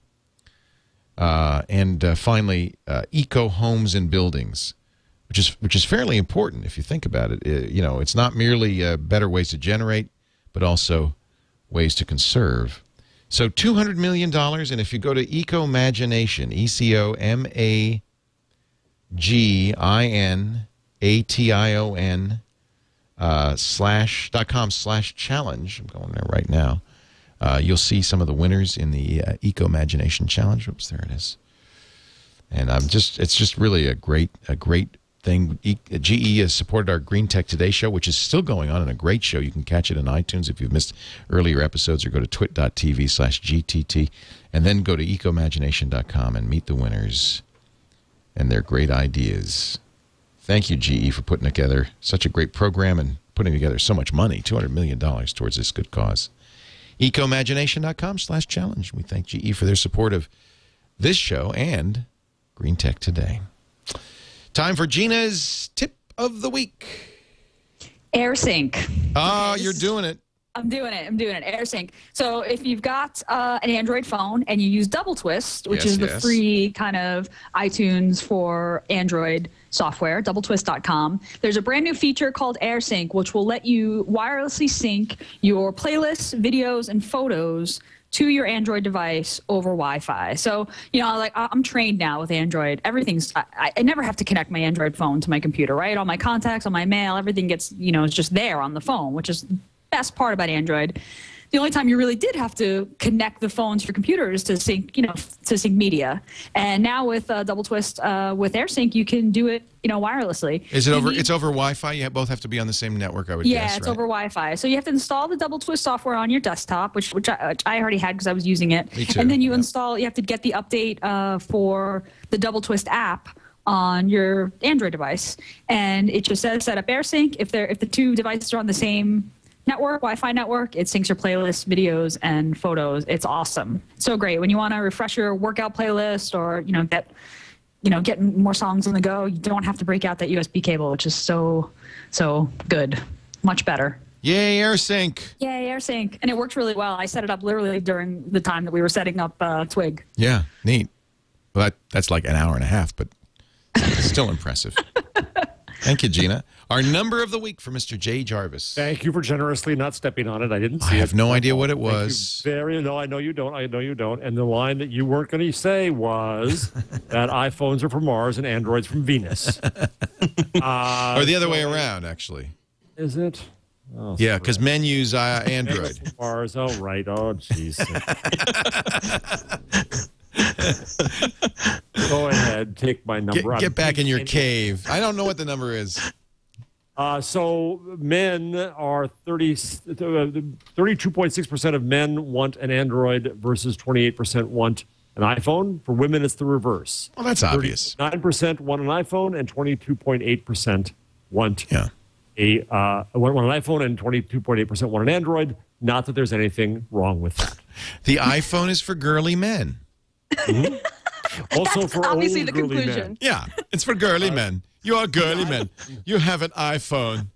And finally, eco homes and buildings, which is fairly important if you think about it. It's not merely better ways to generate, but also ways to conserve. So $200 million, and if you go to Ecomagination, ECOMAGINATION .com/challenge. I'm going there right now. You'll see some of the winners in the Ecomagination Challenge. Oops, there it is. And it's just really a great thing. GE has supported our Green Tech Today show, which is still going on and a great show. You can catch it on iTunes if you've missed earlier episodes, or go to twit.tv/GTT, and then go to ecomagination.com and meet the winners and their great ideas. Thank you, GE, for putting together such a great program and putting together so much money, $200 million towards this good cause. Ecomagination.com/challenge. We thank GE for their support of this show and Green Tech Today. Time for Gina's tip of the week. AirSync. Oh, you're doing it. I'm doing it. AirSync. So if you've got an Android phone and you use Double Twist, which is the free kind of iTunes for Android software, doubletwist.com, there's a brand new feature called AirSync, which will let you wirelessly sync your playlists, videos, and photos to your Android device over Wi-Fi. So, I'm trained now with Android. I never have to connect my Android phone to my computer, right? All my contacts, all my mail, everything gets, it's just there on the phone, which is the best part about Android. the only time you really did have to connect the phones for computers to sync, to sync media. And now with Double Twist with AirSync, you can do it, wirelessly. Is it over? It's over Wi-Fi. You both have to be on the same network, I would guess. Yeah, it's over Wi-Fi. So you have to install the Double Twist software on your desktop, which I already had because I was using it. Me too. And then you have to get the update for the Double Twist app on your Android device, and it just says set up AirSync. If the two devices are on the same network, Wi-Fi network, it syncs your playlists, videos, and photos. It's awesome. So great when you want to refresh your workout playlist or get more songs on the go. You don't have to break out that USB cable, which is so good, much better. Yay, AirSync! Yay, AirSync, and it worked really well. I set it up literally during the time that we were setting up Twig. Yeah, neat. Well, that's like an hour and a half, but still impressive. Thank you, Gina. Our number of the week for Mr. J. Jarvis. Thank you for generously not stepping on it. I didn't see it. I have no idea what it was. No, I know you don't. I know you don't. And the line that you weren't going to say was that iPhones are from Mars and Androids from Venus. Or the other way around, actually. Is it? Oh, yeah, because men use Android. Mars. Oh, right. Oh, jeez. Go ahead, take my number. Get back in your cave. I don't know what the number is. So men are 32.6% of men want an Android versus 28% want an iPhone. For women, it's the reverse. Well, that's obvious. 9% want an iPhone and 22.8% want want an iPhone and 22.8% want an Android. Not that there's anything wrong with that. The iPhone is for girly men. Mm-hmm. Also That's for obviously old the girly conclusion. men. Yeah, it's for girly men. You are girly men. You have an iPhone.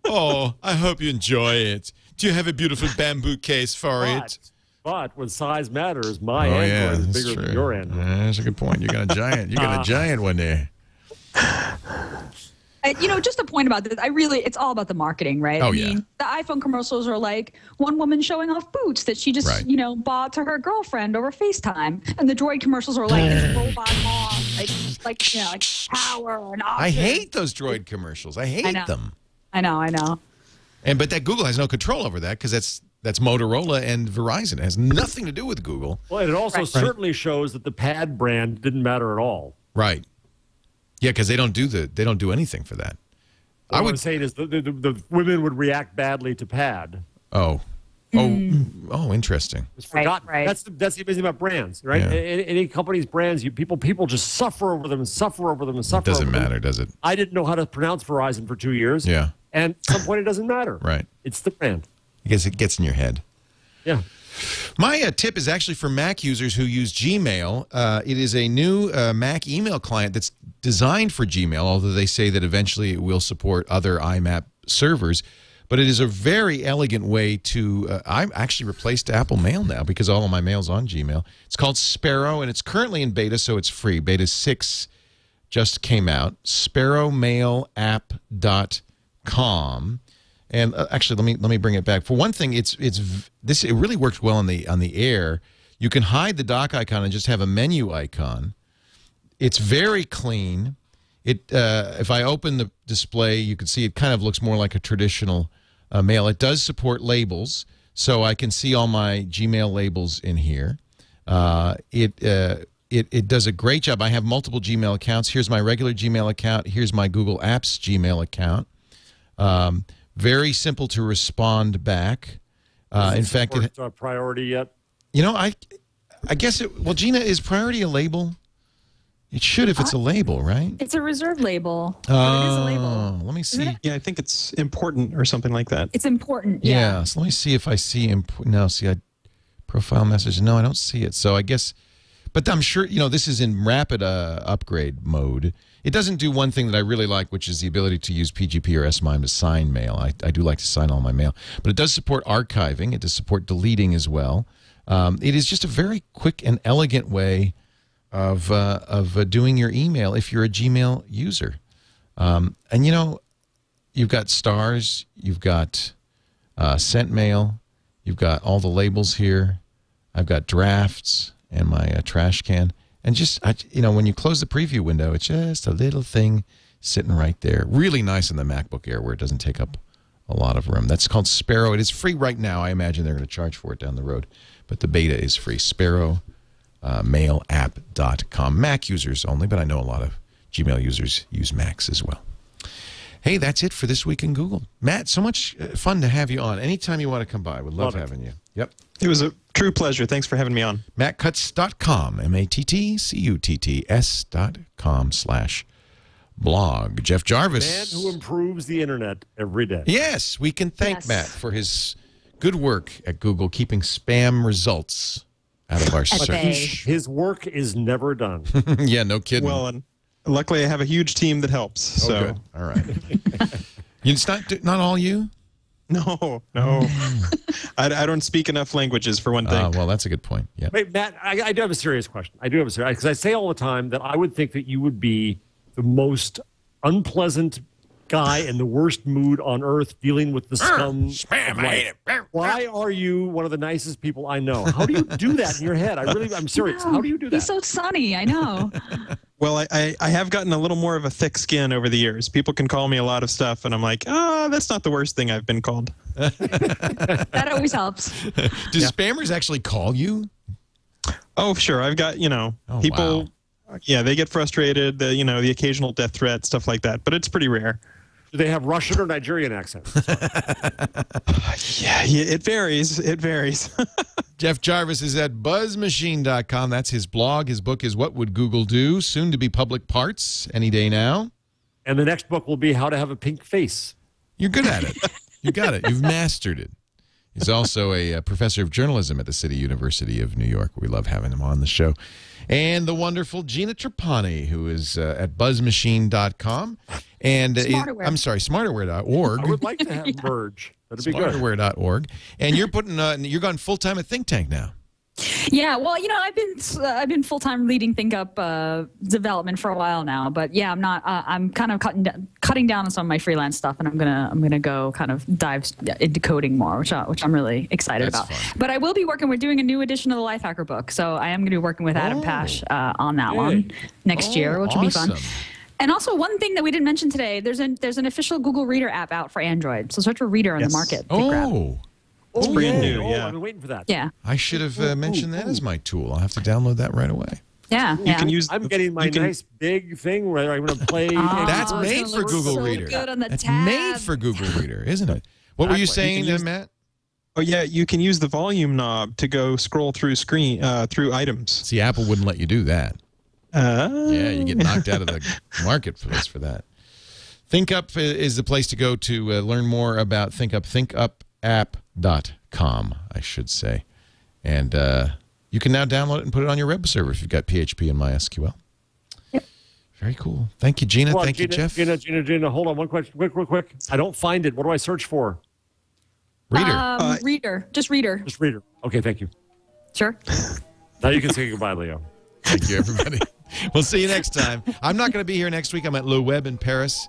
Oh, I hope you enjoy it. Do you have a beautiful bamboo case for it? But when size matters, my Android is bigger than your Android. That's a good point. You got a giant. You got a giant one there. Just a point about this. It's all about the marketing, right? Oh, the iPhone commercials are like one woman showing off boots that she just, bought to her girlfriend over FaceTime. And the Droid commercials are like this robot mom, like power and options. I hate those Droid commercials. I hate them. I know. But that Google has no control over that because that's Motorola and Verizon. It has nothing to do with Google. Well, and it also certainly shows that the pad brand didn't matter at all. Right. Yeah, because they don't do anything for that. What I'm saying is the women would react badly to pad. Oh, interesting. It's forgotten. Right. That's the amazing about brands, right? Yeah. Any company's brands, people just suffer over them and suffer over them and suffer. It doesn't over them. matter, does it? I didn't know how to pronounce Verizon for 2 years. Yeah. And at some point, it doesn't matter. Right. It's the brand. I guess it gets in your head. Yeah. My tip is actually for Mac users who use Gmail. It is a new Mac email client that's designed for Gmail, although they say that eventually it will support other IMAP servers. But it is a very elegant way to I've actually replaced Apple Mail now because all of my mail's on Gmail. It's called Sparrow, and it's currently in beta, so it's free. Beta 6 just came out. SparrowMailApp.com. And actually, let me bring it back. For one thing, it really works well on the air. You can hide the dock icon and just have a menu icon. It's very clean. If I open the display, you can see it kind of looks more like a traditional mail. It does support labels, so I can see all my Gmail labels in here. It does a great job. I have multiple Gmail accounts. Here's my regular Gmail account. Here's my Google Apps Gmail account. Very simple to respond back. In fact, it's a priority yet. I guess well, Gina, is priority a label? It should if it's a label, right? It's a reserved label. Oh, it is a label. Let me see. Yeah, I think it's important or something like that. It's important. Yeah. So let me see if I see. Profile message. No, I don't see it. So I guess, but I'm sure this is in rapid upgrade mode. It doesn't do one thing that I really like, which is the ability to use PGP or SMIME to sign mail. I do like to sign all my mail, but it does support archiving. It does support deleting as well. It is just a very quick and elegant way of doing your email if you're a Gmail user. And you've got stars, you've got sent mail, you've got all the labels here. I've got drafts and my trash can. And just, when you close the preview window, it's just a little thing sitting right there. Really nice in the MacBook Air where it doesn't take up a lot of room. That's called Sparrow. It is free right now. I imagine they're going to charge for it down the road, but the beta is free. Sparrow, mailapp.com. Mac users only, but I know a lot of Gmail users use Macs as well. Hey, that's it for This Week in Google. Matt, so much fun to have you on. Anytime you want to come by, would love having you. Yep. It was a true pleasure. Thanks for having me on. MattCutts.com, MattCutts.com/blog. Jeff Jarvis. Man who improves the internet every day. Yes, we can thank Matt for his good work at Google, keeping spam results out of our search. His work is never done. Yeah, no kidding. Well, and luckily I have a huge team that helps. So. Good. All right. It's not all you? No. I don't speak enough languages, for one thing. Well, that's a good point. Yeah. Wait, Matt, I do have a serious question. Because I say all the time that I would think that you would be the most unpleasant guy in the worst mood on earth dealing with the scum. Spam, I hate it. Why are you one of the nicest people I know? How do you do that in your head? I'm serious. How do you do that? He's so sunny. I know. Well, I have gotten a little more of a thick skin over the years. People can call me a lot of stuff, and I'm like, that's not the worst thing I've been called. That always helps. Do spammers actually call you? Oh, sure. I've got, people, wow. They get frustrated, the occasional death threat, stuff like that, but it's pretty rare. Do they have Russian or Nigerian accents? Yeah, it varies. It varies. Jeff Jarvis is at buzzmachine.com. That's his blog. His book is What Would Google Do? Soon to be public parts any day now. And the next book will be How to Have a Pink Face. You're good at it. You got it. You've mastered it. He's also a professor of journalism at the City University of New York. We love having him on the show. And the wonderful Gina Trapani, who is at buzzmachine.com. And smarterware.org. I would like to have merge. That'd be good. Smarterware.org. And you're you're going full-time at Think Tank now. Yeah, well, I've been full-time leading ThinkUp development for a while now, but yeah, I'm not. I'm kind of cutting down on some of my freelance stuff, and I'm gonna go kind of dive into coding more, which I'm really excited about. Fun. But I will be working. We're doing a new edition of the Lifehacker book, so I am going to be working with Adam Pash on that one next year, which will be fun. And also, one thing that we didn't mention today, there's an official Google Reader app out for Android, so search for Reader in the market. It's brand new, yeah. I've been waiting for that. Yeah. I should have mentioned that as my tool. I'll have to download that right away. Yeah. I'm getting my nice big thing where I'm going to play. That's made for Google Reader. Good on the That's tab. made for Google Reader, isn't it? What were you saying, Matt? Oh yeah, you can use the volume knob to go scroll through through items. See, Apple wouldn't let you do that. Yeah, you get knocked out of the market for that. ThinkUp is the place to go to learn more about ThinkUp. ThinkUpApp.com, I should say. And you can now download it and put it on your web server if you've got PHP and MySQL. Yep. Very cool. Thank you, Gina. Thank you, Jeff. Gina, hold on one question. Quick. I don't find it. What do I search for? Reader. Reader. Just Reader. Just Reader. Okay, thank you. Sure. Now you can say goodbye, Leo. Thank you, everybody. We'll see you next time. I'm not going to be here next week. I'm at Le Web in Paris.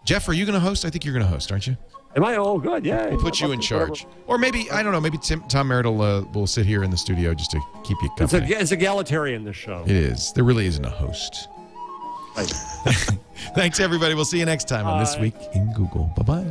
Jeff, are you going to host? I think you're going to host, aren't you? Am I? Oh, good. Yeah. We'll put you in charge. Or maybe, I don't know, maybe Tom Merritt will sit here in the studio just to keep you company. It's egalitarian, this show. It is. There really isn't a host. Right. Thanks, everybody. We'll see you next time on This Week in Google. Bye-bye.